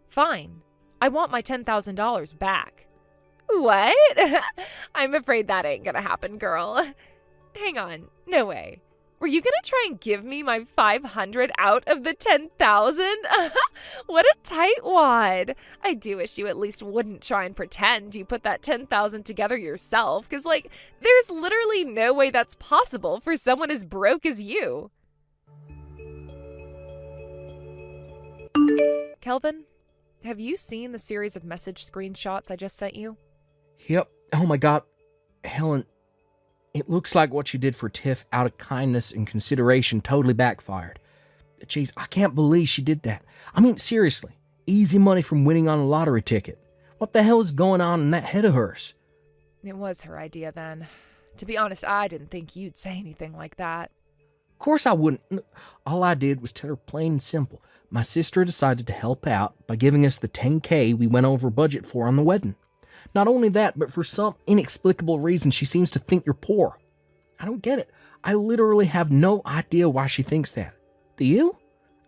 Fine. I want my $10,000 back. What? I'm afraid that ain't gonna happen, girl. Hang on. No way. Were you gonna try and give me my $500 out of the $10,000? What a tightwad. I do wish you at least wouldn't try and pretend you put that $10,000 together yourself, because, there's literally no way that's possible for someone as broke as you. Kelvin, have you seen the series of message screenshots I just sent you? Yep. Oh my god. Helen, it looks like what you did for Tiff out of kindness and consideration totally backfired. Jeez, I can't believe she did that. I mean, seriously, easy money from winning on a lottery ticket. What the hell is going on in that head of hers? It was her idea then. To be honest, I didn't think you'd say anything like that. Of course I wouldn't. All I did was tell her plain and simple. My sister decided to help out by giving us the $10,000 we went over budget for on the wedding. Not only that, but for some inexplicable reason, she seems to think you're poor. I don't get it. I literally have no idea why she thinks that. Do you?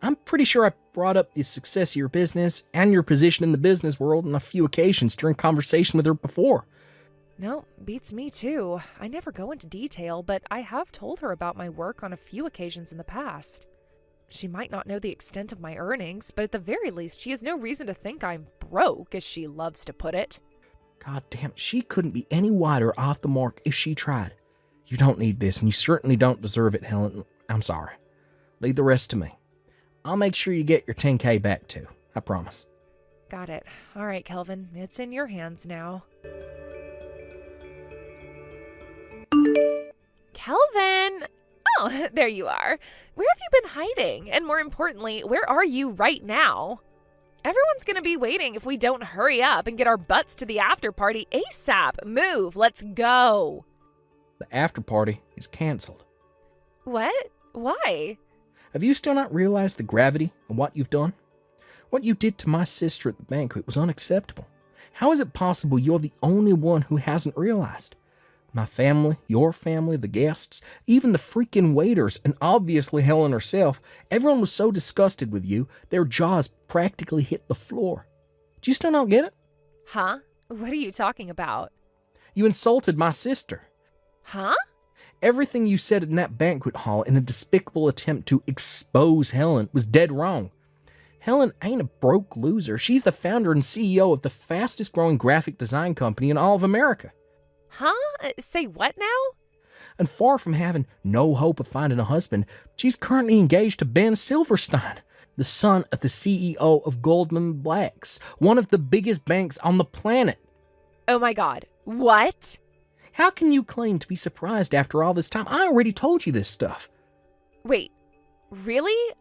I'm pretty sure I brought up the success of your business and your position in the business world on a few occasions during conversation with her before. No, beats me too. I never go into detail, but I have told her about my work on a few occasions in the past. She might not know the extent of my earnings, but at the very least, she has no reason to think I'm broke, as she loves to put it. God damn it, she couldn't be any wider off the mark if she tried. You don't need this, and you certainly don't deserve it, Helen. I'm sorry. Leave the rest to me. I'll make sure you get your $10,000 back too. I promise. Got it. All right, Kelvin. It's in your hands now. Kelvin! Oh, there you are. Where have you been hiding? And more importantly, where are you right now? Everyone's gonna be waiting if we don't hurry up and get our butts to the after party ASAP. Move, let's go. The after party is canceled. What? Why? Have you still not realized the gravity of what you've done? What you did to my sister at the banquet was unacceptable. How is it possible you're the only one who hasn't realized? My family, your family, the guests, even the freaking waiters, and obviously Helen herself, everyone was so disgusted with you, their jaws practically hit the floor. Do you still not get it? Huh? What are you talking about? You insulted my sister. Huh? Everything you said in that banquet hall in a despicable attempt to expose Helen was dead wrong. Helen ain't a broke loser. She's the founder and CEO of the fastest growing graphic design company in all of America. Huh? Say what now? And far from having no hope of finding a husband, she's currently engaged to Ben Silverstein, the son of the CEO of Goldman Blacks, one of the biggest banks on the planet. Oh my God. What? How can you claim to be surprised after all this time? I already told you this stuff. Wait, really?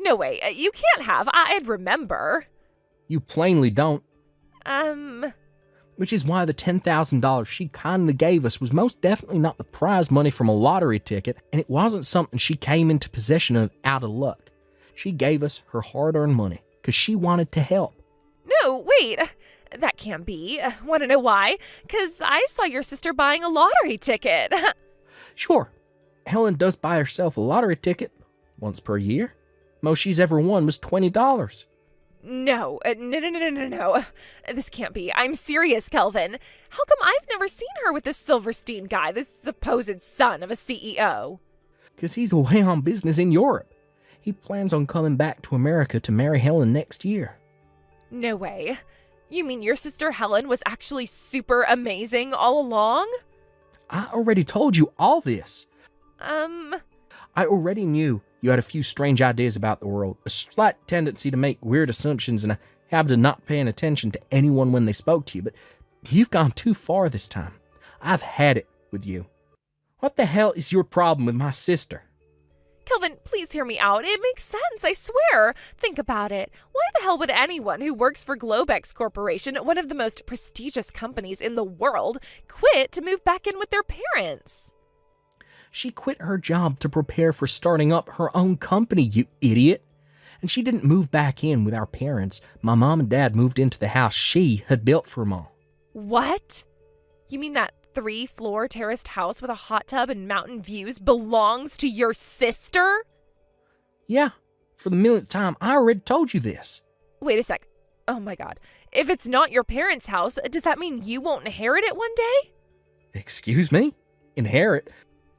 No way. You can't have. I'd remember. You plainly don't. Which is why the $10,000 she kindly gave us was most definitely not the prize money from a lottery ticket, and it wasn't something she came into possession of out of luck. She gave us her hard-earned money because she wanted to help. No, wait. That can't be. Want to know why? 'Cause I saw your sister buying a lottery ticket. Sure, Helen does buy herself a lottery ticket once per year. Most she's ever won was $20. No. No. This can't be. I'm serious, Kelvin. How come I've never seen her with this Silverstein guy, this supposed son of a CEO? Because he's away on business in Europe. He plans on coming back to America to marry Helen next year. No way. You mean your sister Helen was actually super amazing all along? I already told you all this. Um... I already knew you had a few strange ideas about the world, a slight tendency to make weird assumptions, and a habit of not paying attention to anyone when they spoke to you, but you've gone too far this time. I've had it with you. What the hell is your problem with my sister? Kelvin, please hear me out. It makes sense, I swear. Think about it. Why the hell would anyone who works for Globex Corporation, one of the most prestigious companies in the world, quit to move back in with their parents? She quit her job to prepare for starting up her own company, you idiot. And she didn't move back in with our parents. My mom and dad moved into the house she had built for them all. What? You mean that 3-floor terraced house with a hot tub and mountain views belongs to your sister? Yeah, for the millionth time, I already told you this. Wait a sec. Oh my god. If it's not your parents' house, does that mean you won't inherit it one day? Excuse me? Inherit?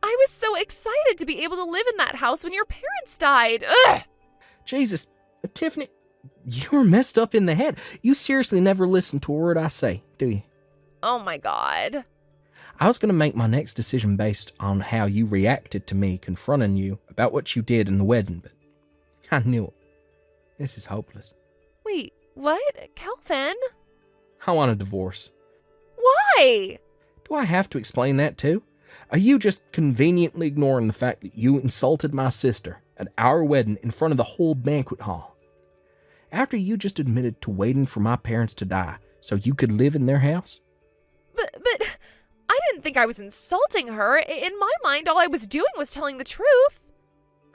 I was so excited to be able to live in that house when your parents died. Ugh! Jesus, Tiffany, you're messed up in the head. You seriously never listen to a word I say, do you? Oh my god. I was going to make my next decision based on how you reacted to me confronting you about what you did in the wedding, but I knew it. This is hopeless. Wait, what? Kelvin? I want a divorce. Why? Do I have to explain that too? Are you just conveniently ignoring the fact that you insulted my sister at our wedding in front of the whole banquet hall? After you just admitted to waiting for my parents to die so you could live in their house? But I didn't think I was insulting her. In my mind, all I was doing was telling the truth.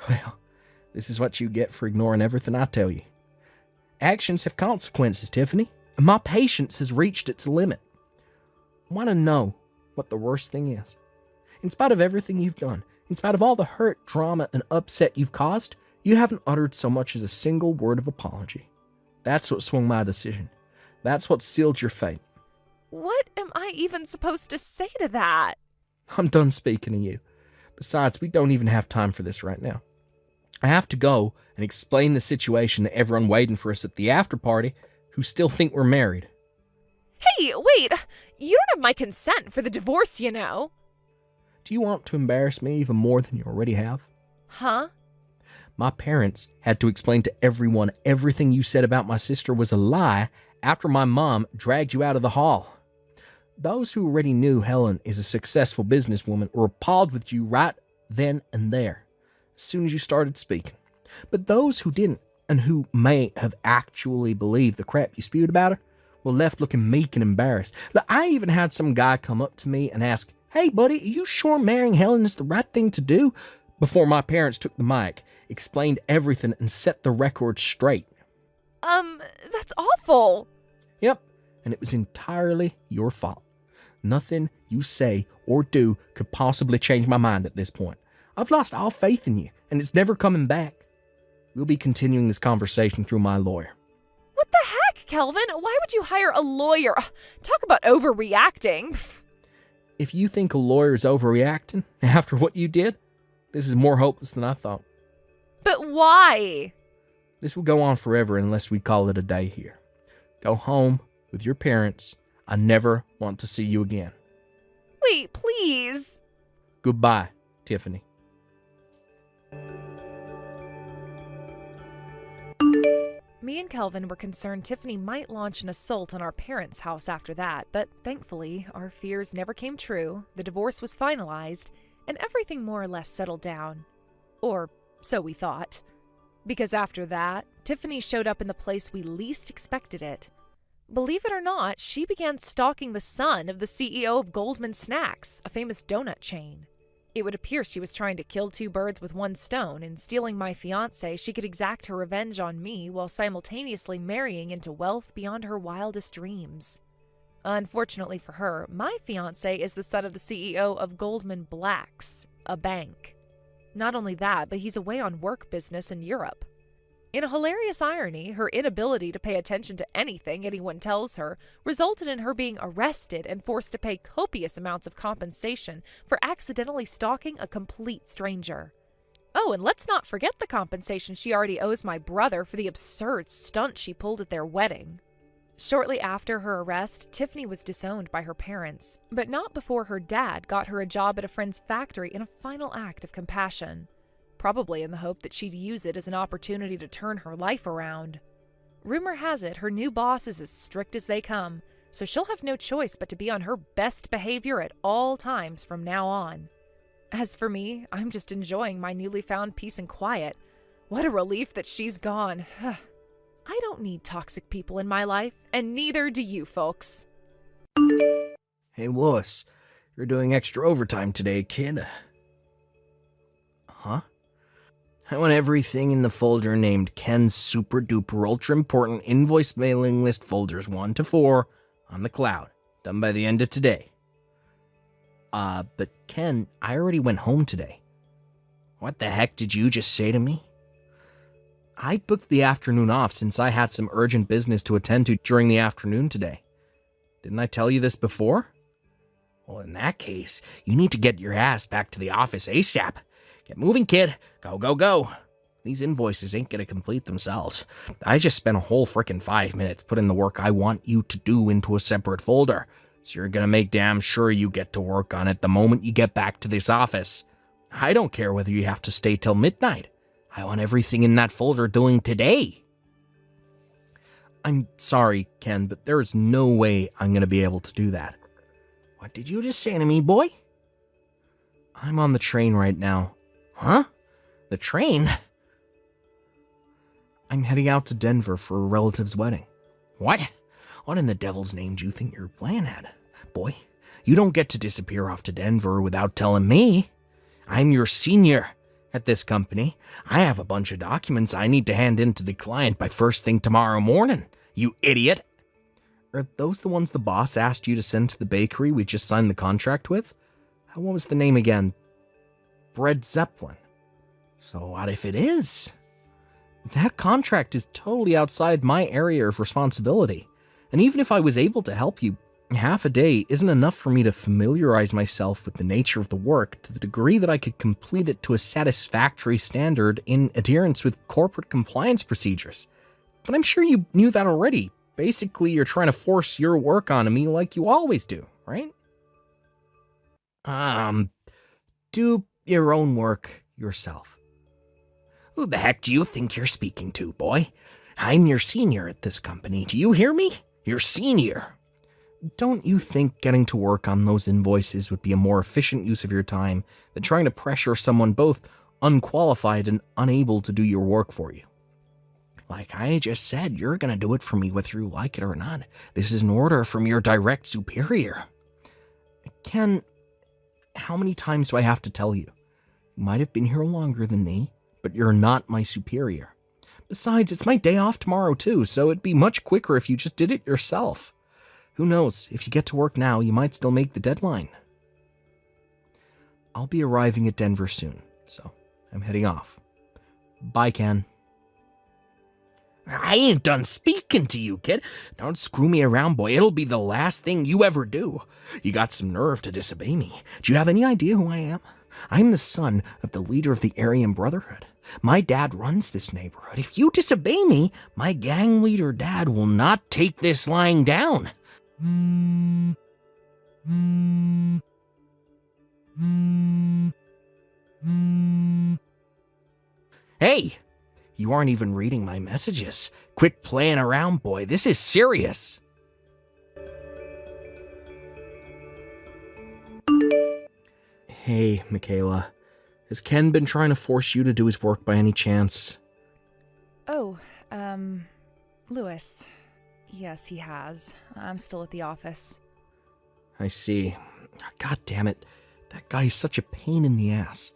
Well, this is what you get for ignoring everything I tell you. Actions have consequences, Tiffany, and my patience has reached its limit. I want to know what the worst thing is. In spite of everything you've done, in spite of all the hurt, drama, and upset you've caused, you haven't uttered so much as a single word of apology. That's what swung my decision. That's what sealed your fate. What am I even supposed to say to that? I'm done speaking to you. Besides, we don't even have time for this right now. I have to go and explain the situation to everyone waiting for us at the after party who still think we're married. Hey, wait! You don't have my consent for the divorce, you know. Do you want to embarrass me even more than you already have? Huh? My parents had to explain to everyone everything you said about my sister was a lie after my mom dragged you out of the hall. Those who already knew Helen is a successful businesswoman were appalled with you right then and there, as soon as you started speaking. But those who didn't, and who may have actually believed the crap you spewed about her, were left looking meek and embarrassed. I even had some guy come up to me and ask, "Hey, buddy, are you sure marrying Helen is the right thing to do?" Before my parents took the mic, explained everything, and set the record straight. That's awful. Yep, and it was entirely your fault. Nothing you say or do could possibly change my mind at this point. I've lost all faith in you, and it's never coming back. We'll be continuing this conversation through my lawyer. What the heck, Kelvin? Why would you hire a lawyer? Talk about overreacting. If you think a lawyer is overreacting after what you did, this is more hopeless than I thought. But why? This will go on forever unless we call it a day here. Go home with your parents. I never want to see you again. Wait, please. Goodbye, Tiffany. Me and Kelvin were concerned Tiffany might launch an assault on our parents' house after that, but thankfully, our fears never came true, the divorce was finalized, and everything more or less settled down. Or so we thought. Because after that, Tiffany showed up in the place we least expected it. Believe it or not, she began stalking the son of the CEO of Goldman Snacks, a famous donut chain. It would appear she was trying to kill two birds with one stone. In stealing my fiancé, she could exact her revenge on me while simultaneously marrying into wealth beyond her wildest dreams. Unfortunately for her, my fiancé is the son of the CEO of Goldman Blacks, a bank. Not only that, but he's away on work business in Europe. In a hilarious irony, her inability to pay attention to anything anyone tells her resulted in her being arrested and forced to pay copious amounts of compensation for accidentally stalking a complete stranger. Oh, and let's not forget the compensation she already owes my brother for the absurd stunt she pulled at their wedding. Shortly after her arrest, Tiffany was disowned by her parents, but not before her dad got her a job at a friend's factory in a final act of compassion. Probably in the hope that she'd use it as an opportunity to turn her life around. Rumor has it her new boss is as strict as they come, so she'll have no choice but to be on her best behavior at all times from now on. As for me, I'm just enjoying my newly found peace and quiet. What a relief that she's gone. I don't need toxic people in my life, and neither do you folks. Hey, Lois, you're doing extra overtime today, kid. Huh? I want everything in the folder named Ken's Super Duper Ultra Important Invoice Mailing List Folders 1 to 4 on the cloud, done by the end of today. But Ken, I already went home today. What the heck did you just say to me? I booked the afternoon off since I had some urgent business to attend to during the afternoon today. Didn't I tell you this before? Well, in that case, you need to get your ass back to the office ASAP. Get moving, kid. Go, go, go. These invoices ain't gonna complete themselves. I just spent a whole frickin' 5 minutes putting the work I want you to do into a separate folder, so you're gonna make damn sure you get to work on it the moment you get back to this office. I don't care whether you have to stay till midnight. I want everything in that folder doing today. I'm sorry, Ken, but there is no way I'm gonna be able to do that. What did you just say to me, boy? I'm on the train right now. Huh? The train? I'm heading out to Denver for a relative's wedding. What? What in the devil's name do you think you're playing at? Boy, you don't get to disappear off to Denver without telling me. I'm your senior at this company. I have a bunch of documents I need to hand in to the client by first thing tomorrow morning, you idiot. Are those the ones the boss asked you to send to the bakery we just signed the contract with? What was the name again? Bread Zeppelin. So what if it is? That contract is totally outside my area of responsibility. And even if I was able to help you, half a day isn't enough for me to familiarize myself with the nature of the work to the degree that I could complete it to a satisfactory standard in adherence with corporate compliance procedures. But I'm sure you knew that already. Basically, you're trying to force your work onto me like you always do, right? Do your own work yourself. Who the heck do you think you're speaking to, boy? I'm your senior at this company. Do you hear me? Your senior. Don't you think getting to work on those invoices would be a more efficient use of your time than trying to pressure someone both unqualified and unable to do your work for you? Like I just said, you're gonna do it for me whether you like it or not. This is an order from your direct superior. Ken, how many times do I have to tell you? You might have been here longer than me, but you're not my superior. Besides, it's my day off tomorrow too, so it'd be much quicker if you just did it yourself. Who knows, if you get to work now, you might still make the deadline. I'll be arriving at Denver soon, so I'm heading off. Bye, Ken. I ain't done speaking to you, kid. Don't screw me around, boy. It'll be the last thing you ever do. You got some nerve to disobey me. Do you have any idea who I am? I'm the son of the leader of the Aryan Brotherhood. My dad runs this neighborhood. If you disobey me, my gang leader dad will not take this lying down. Hey! You aren't even reading my messages. Quit playing around, boy. This is serious. Hey, Michaela. Has Ken been trying to force you to do his work by any chance? Oh, Lewis. Yes, he has. I'm still at the office. I see. God damn it. That guy's such a pain in the ass.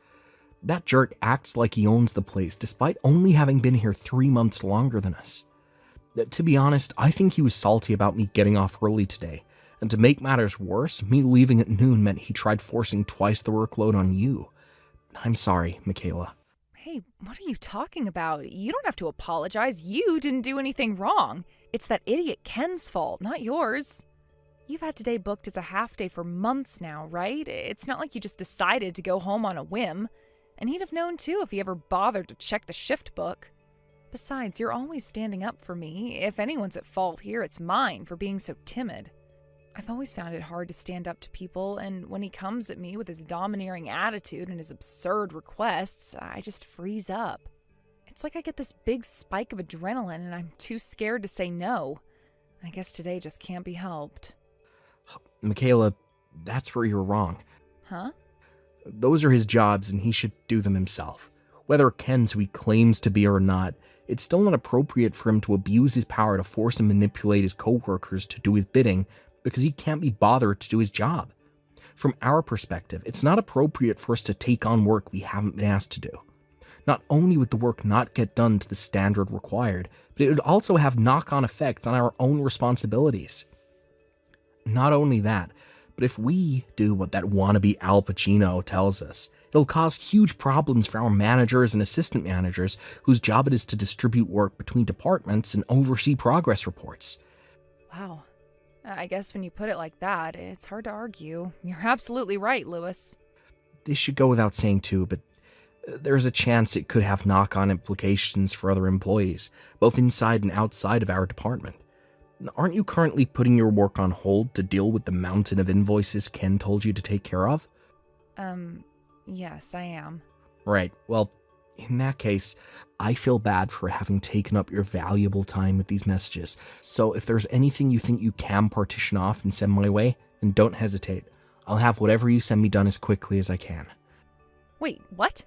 That jerk acts like he owns the place despite only having been here 3 months longer than us. To be honest, I think he was salty about me getting off early today. And to make matters worse, me leaving at noon meant he tried forcing twice the workload on you. I'm sorry, Michaela. Hey, what are you talking about? You don't have to apologize. You didn't do anything wrong. It's that idiot Ken's fault, not yours. You've had today booked as a half day for months now, right? It's not like you just decided to go home on a whim. And he'd have known too if he ever bothered to check the shift book. Besides, you're always standing up for me. If anyone's at fault here, it's mine for being so timid. I've always found it hard to stand up to people, and when he comes at me with his domineering attitude and his absurd requests, I just freeze up. It's like I get this big spike of adrenaline and I'm too scared to say no. I guess today just can't be helped. Michaela, that's where you're wrong. Huh? Those are his jobs and he should do them himself. Whether Ken's who he claims to be or not, it's still not appropriate for him to abuse his power to force and manipulate his coworkers to do his bidding because he can't be bothered to do his job. From our perspective, it's not appropriate for us to take on work we haven't been asked to do. Not only would the work not get done to the standard required, but it would also have knock-on effects on our own responsibilities. Not only that, but if we do what that wannabe Al Pacino tells us, it'll cause huge problems for our managers and assistant managers whose job it is to distribute work between departments and oversee progress reports. Wow. I guess when you put it like that, it's hard to argue. You're absolutely right, Lewis. This should go without saying too, but there's a chance it could have knock-on implications for other employees, both inside and outside of our department. Aren't you currently putting your work on hold to deal with the mountain of invoices Ken told you to take care of? Yes, I am. Right, well, in that case, I feel bad for having taken up your valuable time with these messages, so if there's anything you think you can partition off and send my way, then don't hesitate. I'll have whatever you send me done as quickly as I can. Wait, what?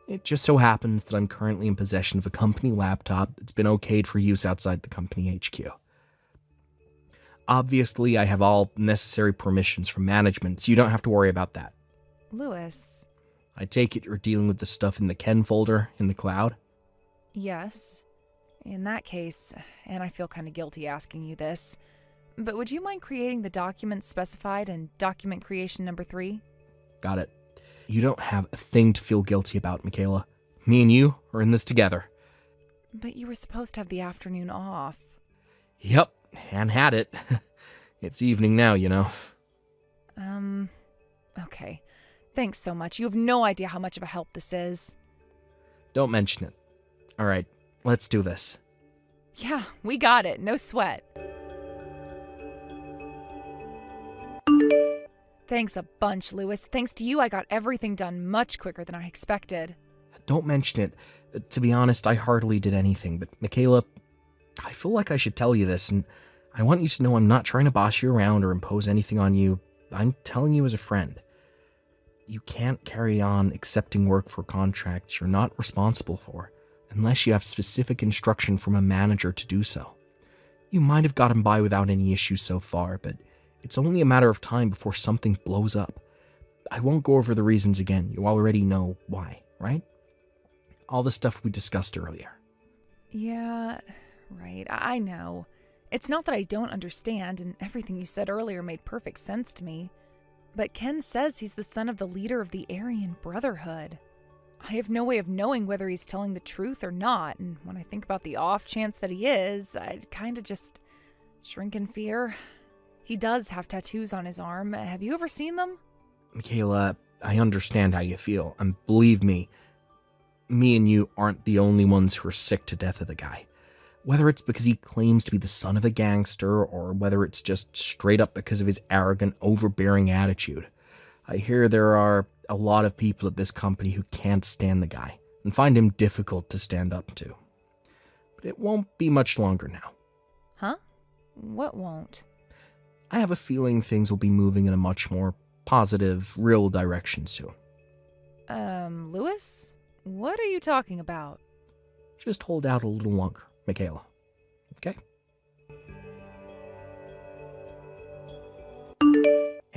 It just so happens that I'm currently in possession of a company laptop that's been okayed for use outside the company HQ. Obviously, I have all necessary permissions from management, so you don't have to worry about that. Lewis. I take it you're dealing with the stuff in the Ken folder in the cloud? Yes. In that case, and I feel kind of guilty asking you this, but would you mind creating the documents specified in document creation number 3? Got it. You don't have a thing to feel guilty about, Michaela. Me and you are in this together. But you were supposed to have the afternoon off. Yep, and had it. It's evening now, you know. Okay. Thanks so much. You have no idea how much of a help this is. Don't mention it. All right, let's do this. Yeah, we got it. No sweat. Thanks a bunch, Lewis. Thanks to you, I got everything done much quicker than I expected. Don't mention it. To be honest, I hardly did anything, but Michaela, I feel like I should tell you this, and I want you to know I'm not trying to boss you around or impose anything on you. I'm telling you as a friend. You can't carry on accepting work for contracts you're not responsible for unless you have specific instruction from a manager to do so. You might have gotten by without any issues so far, but it's only a matter of time before something blows up. I won't go over the reasons again. You already know why, right? All the stuff we discussed earlier. Yeah, right. I know. It's not that I don't understand, and everything you said earlier made perfect sense to me. But Ken says he's the son of the leader of the Aryan Brotherhood. I have no way of knowing whether he's telling the truth or not, and when I think about the off chance that he is, I'd kind of just shrink in fear. He does have tattoos on his arm. Have you ever seen them? Michaela, I understand how you feel, and believe me and you aren't the only ones who are sick to death of the guy. Whether it's because he claims to be the son of a gangster, or whether it's just straight up because of his arrogant, overbearing attitude. I hear there are a lot of people at this company who can't stand the guy, and find him difficult to stand up to. But it won't be much longer now. Huh? What won't? I have a feeling things will be moving in a much more positive, real direction soon. Lewis? What are you talking about? Just hold out a little longer, Michaela. Okay?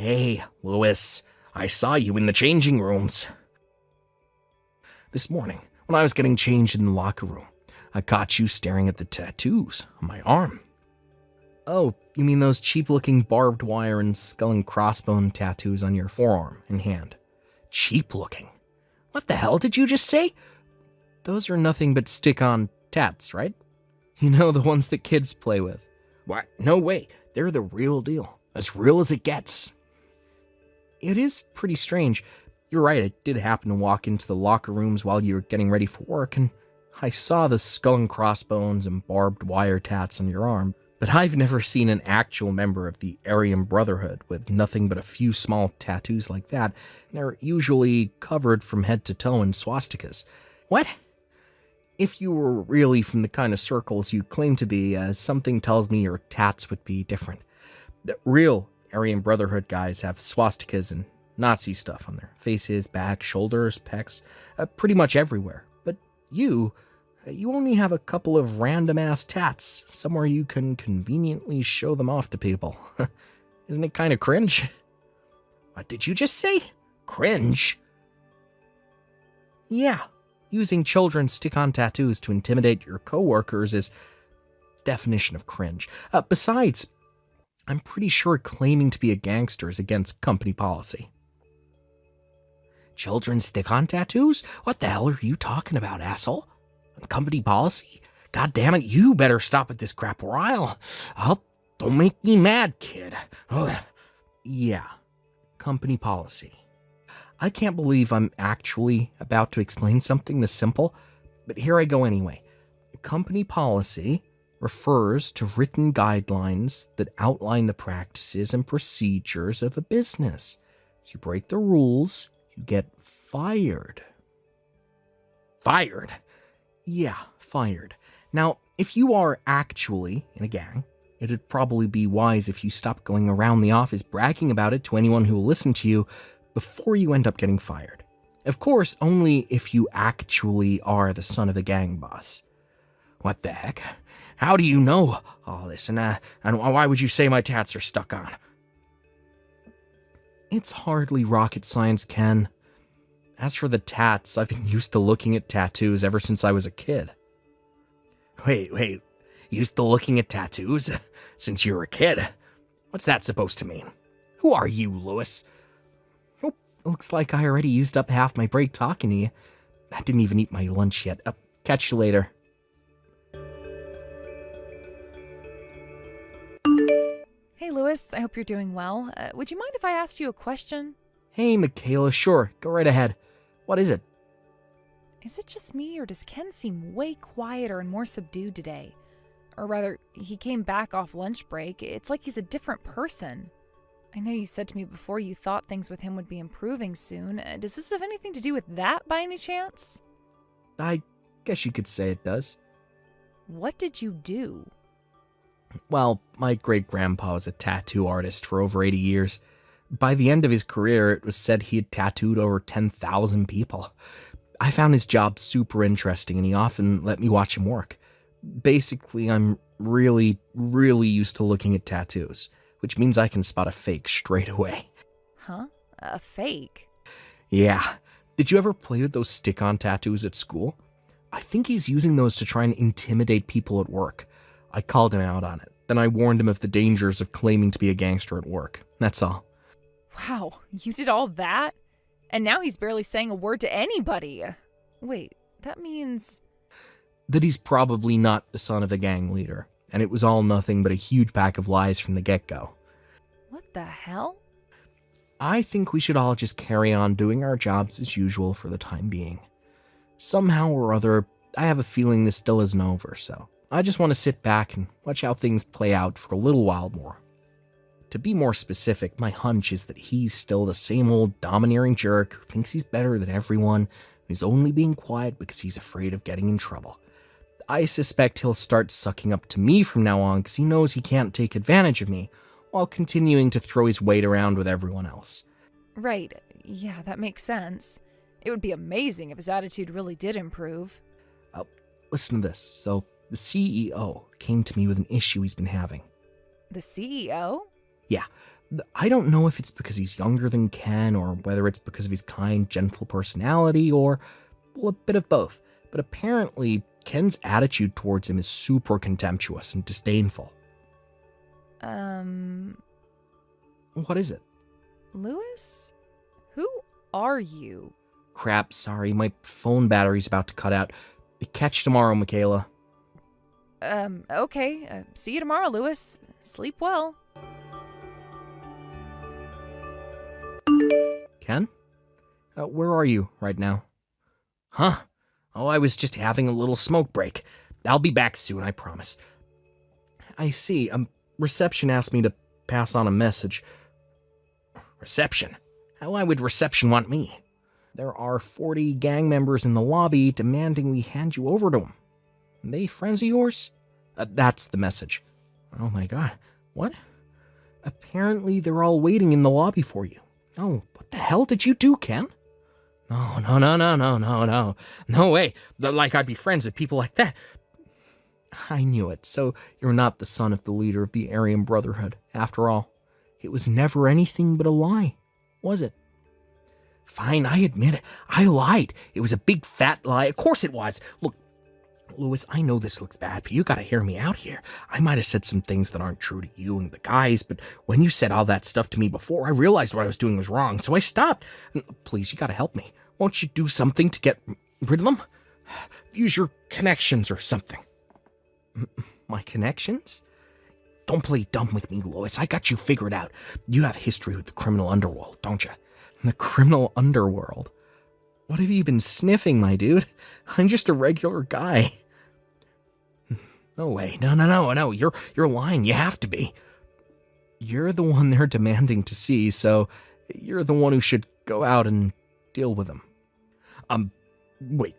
Hey, Louis, I saw you in the changing rooms. This morning, when I was getting changed in the locker room, I caught you staring at the tattoos on my arm. Oh, you mean those cheap-looking barbed wire and skull and crossbone tattoos on your forearm and hand? Cheap-looking? What the hell did you just say? Those are nothing but stick-on tats, right? You know, the ones that kids play with. What? No way. They're the real deal. As real as it gets. It is pretty strange. You're right, I did happen to walk into the locker rooms while you were getting ready for work, and I saw the skull and crossbones and barbed wire tats on your arm, but I've never seen an actual member of the Aryan Brotherhood with nothing but a few small tattoos like that, and they're usually covered from head to toe in swastikas. What? If you were really from the kind of circles you claim to be, something tells me your tats would be different. The real Aryan Brotherhood guys have swastikas and Nazi stuff on their faces, back, shoulders, pecs, pretty much everywhere. But you only have a couple of random-ass tats, somewhere you can conveniently show them off to people. Isn't it kind of cringe? What did you just say? Cringe? Yeah, using children's stick-on tattoos to intimidate your coworkers is definition of cringe. Besides, I'm pretty sure claiming to be a gangster is against company policy. Children's stick-on tattoos? What the hell are you talking about, asshole? Company policy? God damn it, you better stop with this crap or don't make me mad, kid. Ugh. Yeah, company policy. I can't believe I'm actually about to explain something this simple, but here I go anyway. Company policy refers to written guidelines that outline the practices and procedures of a business. If you break the rules, you get fired. Fired? Yeah, fired. Now, if you are actually in a gang, it'd probably be wise if you stopped going around the office bragging about it to anyone who will listen to you before you end up getting fired. Of course, only if you actually are the son of the gang boss. What the heck? How do you know all this? And why would you say my tats are stuck on? It's hardly rocket science, Ken. As for the tats, I've been used to looking at tattoos ever since I was a kid. Wait. Used to looking at tattoos? Since you were a kid? What's that supposed to mean? Who are you, Louis? Oh, looks like I already used up half my break talking to you. I didn't even eat my lunch yet. Catch you later. Hey, Louis, I hope you're doing well. Would you mind if I asked you a question? Hey, Michaela, sure. Go right ahead. What is it? Is it just me, or does Ken seem way quieter and more subdued today? Or rather, he came back off lunch break. It's like he's a different person. I know you said to me before you thought things with him would be improving soon. Does this have anything to do with that by any chance? I guess you could say it does. What did you do? Well, my great-grandpa was a tattoo artist for over 80 years. By the end of his career, it was said he had tattooed over 10,000 people. I found his job super interesting, and he often let me watch him work. Basically, I'm really, really used to looking at tattoos, which means I can spot a fake straight away. Huh? A fake? Yeah. Did you ever play with those stick-on tattoos at school? I think he's using those to try and intimidate people at work. I called him out on it. Then I warned him of the dangers of claiming to be a gangster at work. That's all. Wow, you did all that? And now he's barely saying a word to anybody. Wait, that means... That he's probably not the son of the gang leader, and it was all nothing but a huge pack of lies from the get-go. What the hell? I think we should all just carry on doing our jobs as usual for the time being. Somehow or other, I have a feeling this still isn't over, so I just want to sit back and watch how things play out for a little while more. To be more specific, my hunch is that he's still the same old domineering jerk who thinks he's better than everyone, and is only being quiet because he's afraid of getting in trouble. I suspect he'll start sucking up to me from now on because he knows he can't take advantage of me, while continuing to throw his weight around with everyone else. Right, yeah, that makes sense. It would be amazing if his attitude really did improve. Listen to this. So, the CEO came to me with an issue he's been having. The CEO? Yeah, I don't know if it's because he's younger than Ken or whether it's because of his kind, gentle personality or, well, a bit of both. But apparently, Ken's attitude towards him is super contemptuous and disdainful. What is it? Louis? Who are you? Crap, sorry, my phone battery's about to cut out. Catch you tomorrow, Michaela. Okay. See you tomorrow, Louis. Sleep well. Ken? Where are you right now? Huh? Oh, I was just having a little smoke break. I'll be back soon, I promise. I see. Reception asked me to pass on a message. Reception? Why would reception want me? There are 40 gang members in the lobby demanding we hand you over to them. They friends of yours? That's the message. Oh my god. What? Apparently they're all waiting in the lobby for you. Oh, what the hell did you do, Ken? No. No way. Like I'd be friends with people like that. I knew it. So you're not the son of the leader of the Aryan Brotherhood, after all. It was never anything but a lie, was it? Fine, I admit it. I lied. It was a big fat lie. Of course it was. Look, Louis, I know this looks bad, but you gotta hear me out here. I might have said some things that aren't true to you and the guys, but when you said all that stuff to me before, I realized what I was doing was wrong, so I stopped. Please, you gotta help me. Won't you do something to get rid of them? Use your connections or something. My connections? Don't play dumb with me, Louis. I got you figured out. You have history with the criminal underworld, don't you? The criminal underworld? What have you been sniffing, my dude? I'm just a regular guy. No way. No. You're lying. You have to be. You're the one they're demanding to see, so you're the one who should go out and deal with them. Wait.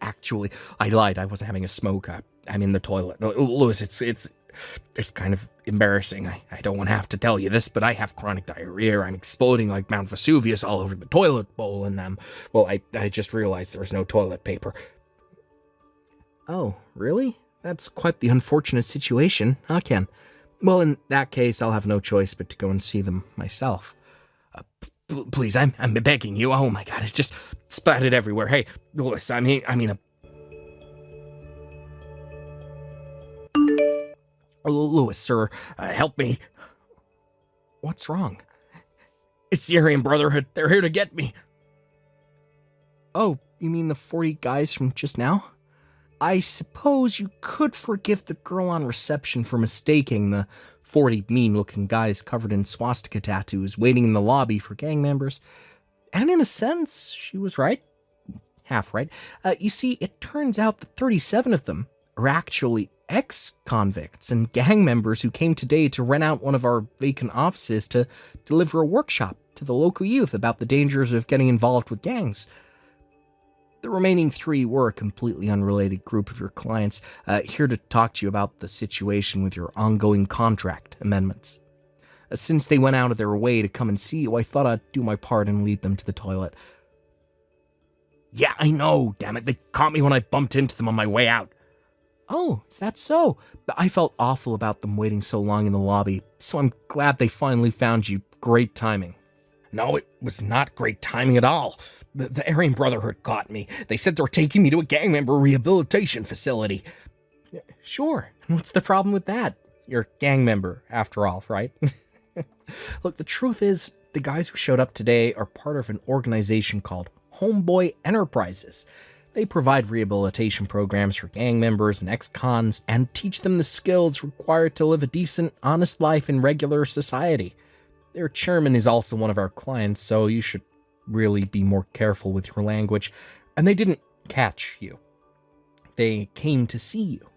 Actually, I lied. I wasn't having a smoke. I'm in the toilet. Louis, it's kind of embarrassing. I don't want to have to tell you this, but I have chronic diarrhea. I'm exploding like Mount Vesuvius all over the toilet bowl, and well, I just realized there was no toilet paper. Oh, really? That's quite the unfortunate situation, huh, Ken? Well, in that case, I'll have no choice but to go and see them myself. Please, I'm begging you. Oh my god, it's just splattered everywhere. Hey, Louis, I mean Louis, sir, help me. What's wrong? It's the Aryan Brotherhood. They're here to get me. Oh, you mean the 40 guys from just now? I suppose you could forgive the girl on reception for mistaking the 40 mean-looking guys covered in swastika tattoos waiting in the lobby for gang members. And in a sense, she was right. Half right. You see, it turns out that 37 of them are actually ex-convicts and gang members who came today to rent out one of our vacant offices to deliver a workshop to the local youth about the dangers of getting involved with gangs. The remaining 3 were a completely unrelated group of your clients, here to talk to you about the situation with your ongoing contract amendments. Since they went out of their way to come and see you, I thought I'd do my part and lead them to the toilet. Yeah, I know, damn it. They caught me when I bumped into them on my way out. Oh, is that so? I felt awful about them waiting so long in the lobby, so I'm glad they finally found you. Great timing. No, it was not great timing at all. The Aryan Brotherhood caught me. They said they were taking me to a gang member rehabilitation facility. Sure, and what's the problem with that? You're a gang member, after all, right? Look, the truth is, the guys who showed up today are part of an organization called Homeboy Enterprises. They provide rehabilitation programs for gang members and ex-cons and teach them the skills required to live a decent, honest life in regular society. Their chairman is also one of our clients, so you should really be more careful with your language. And they didn't catch you. They came to see you.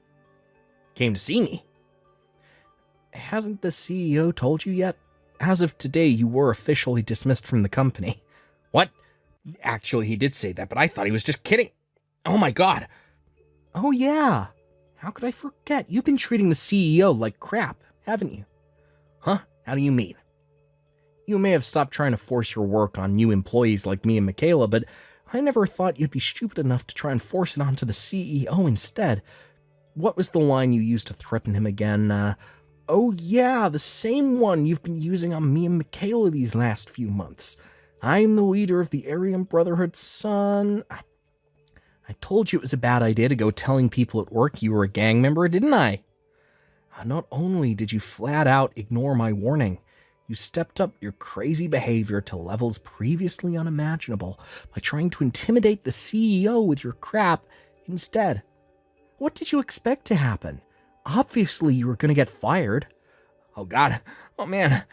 Came to see me? Hasn't the CEO told you yet? As of today, you were officially dismissed from the company. What? Actually, he did say that, but I thought he was just kidding. Oh my god. Oh yeah. How could I forget? You've been treating the CEO like crap, haven't you? Huh? How do you mean? You may have stopped trying to force your work on new employees like me and Michaela, but I never thought you'd be stupid enough to try and force it onto the CEO instead. What was the line you used to threaten him again? Oh yeah, the same one you've been using on me and Michaela these last few months. I'm the leader of the Aryan Brotherhood, son. I told you it was a bad idea to go telling people at work you were a gang member, didn't I? Not only did you flat out ignore my warning, you stepped up your crazy behavior to levels previously unimaginable by trying to intimidate the CEO with your crap instead. What did you expect to happen? Obviously, you were going to get fired. Oh god, oh man.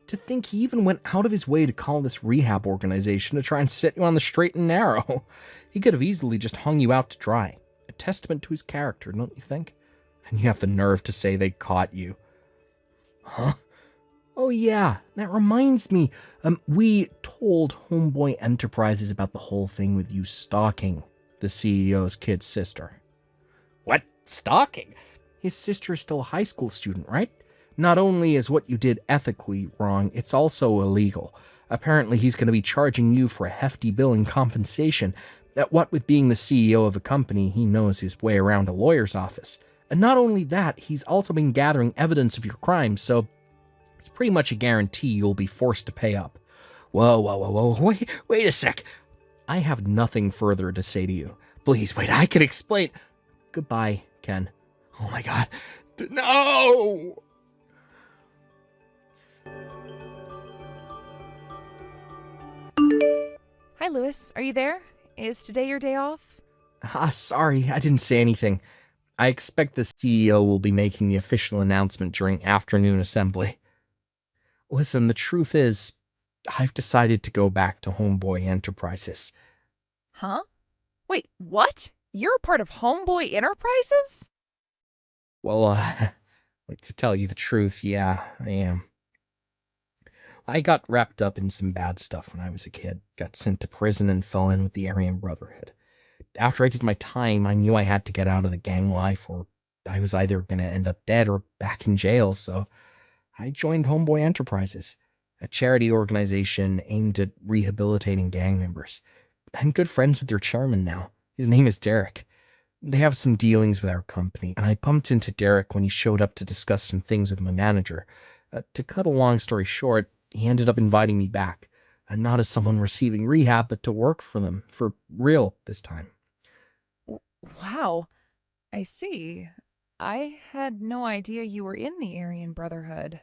To think he even went out of his way to call this rehab organization to try and set you on the straight and narrow. He could have easily just hung you out to dry. A testament to his character, don't you think? And you have the nerve to say they caught you. Huh? Oh yeah, that reminds me. We told Homeboy Enterprises about the whole thing with you stalking the CEO's kid's sister. What? Stalking? His sister is still a high school student, right? Not only is what you did ethically wrong, it's also illegal. Apparently he's going to be charging you for a hefty bill in compensation. That what with being the CEO of a company, he knows his way around a lawyer's office. And not only that, he's also been gathering evidence of your crimes, so it's pretty much a guarantee you'll be forced to pay up. Whoa, wait a sec. I have nothing further to say to you. Please, wait, I can explain. Goodbye, Ken. Oh my god. No! Hi, Lewis. Are you there? Is today your day off? Sorry, I didn't say anything. I expect the CEO will be making the official announcement during afternoon assembly. Listen, the truth is, I've decided to go back to Homeboy Enterprises. Huh? Wait, what? You're a part of Homeboy Enterprises? Well, like to tell you the truth, yeah, I am. I got wrapped up in some bad stuff when I was a kid, got sent to prison and fell in with the Aryan Brotherhood. After I did my time, I knew I had to get out of the gang life, or I was either going to end up dead or back in jail, so I joined Homeboy Enterprises, a charity organization aimed at rehabilitating gang members. I'm good friends with their chairman now. His name is Derek. They have some dealings with our company, and I bumped into Derek when he showed up to discuss some things with my manager. To cut a long story short, he ended up inviting me back, and not as someone receiving rehab, but to work for them, for real this time. Wow, I see. I had no idea you were in the Aryan Brotherhood.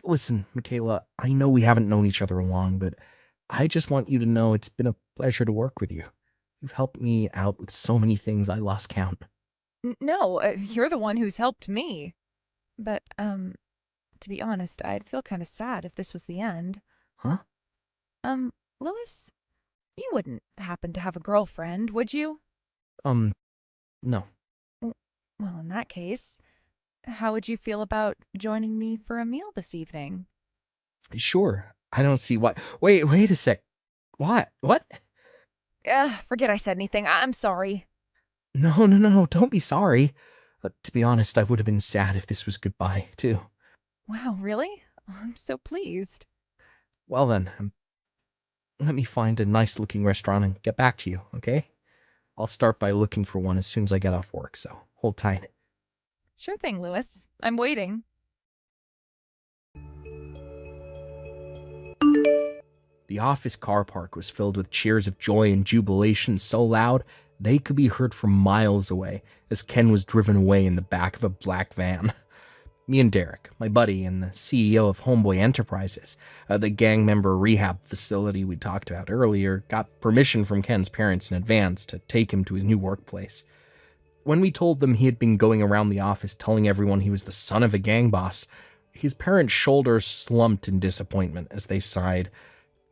Listen, Michaela, I know we haven't known each other long, but I just want you to know it's been a pleasure to work with you. You've helped me out with so many things I lost count. No, you're the one who's helped me. But, to be honest, I'd feel kind of sad if this was the end. Huh? Louis, you wouldn't happen to have a girlfriend, would you? No. Well, in that case, how would you feel about joining me for a meal this evening? Sure. I don't see why. Wait a sec. What? What? Forget I said anything. I'm sorry. No, don't be sorry. To be honest, I would have been sad if this was goodbye, too. Wow, really? I'm so pleased. Well then, let me find a nice-looking restaurant and get back to you, okay? I'll start by looking for one as soon as I get off work, so hold tight. Sure thing, Louis. I'm waiting. The office car park was filled with cheers of joy and jubilation so loud they could be heard from miles away as Ken was driven away in the back of a black van. Me and Derek, my buddy and the CEO of Homeboy Enterprises, the gang member rehab facility we talked about earlier, got permission from Ken's parents in advance to take him to his new workplace. When we told them he had been going around the office telling everyone he was the son of a gang boss, his parents' shoulders slumped in disappointment as they sighed.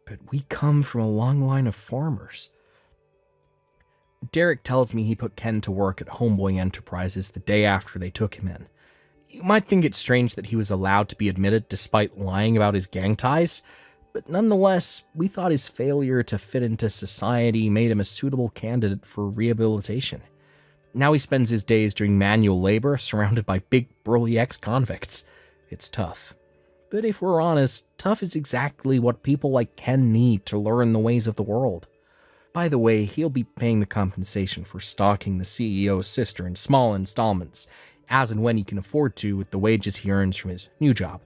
But we come from a long line of farmers. Derek tells me he put Ken to work at Homeboy Enterprises the day after they took him in. You might think it's strange that he was allowed to be admitted despite lying about his gang ties, but nonetheless, we thought his failure to fit into society made him a suitable candidate for rehabilitation. Now he spends his days doing manual labor surrounded by big, burly ex-convicts. It's tough. But if we're honest, tough is exactly what people like Ken need to learn the ways of the world. By the way, he'll be paying the compensation for stalking the CEO's sister in small installments, as and when he can afford to with the wages he earns from his new job.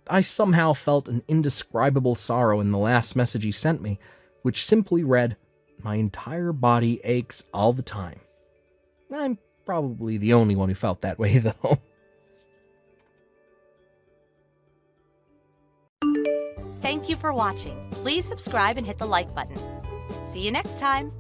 I somehow felt an indescribable sorrow in the last message he sent me, which simply read, "My entire body aches all the time." I'm probably the only one who felt that way, though. Thank you for watching. Please subscribe and hit the like button. See you next time.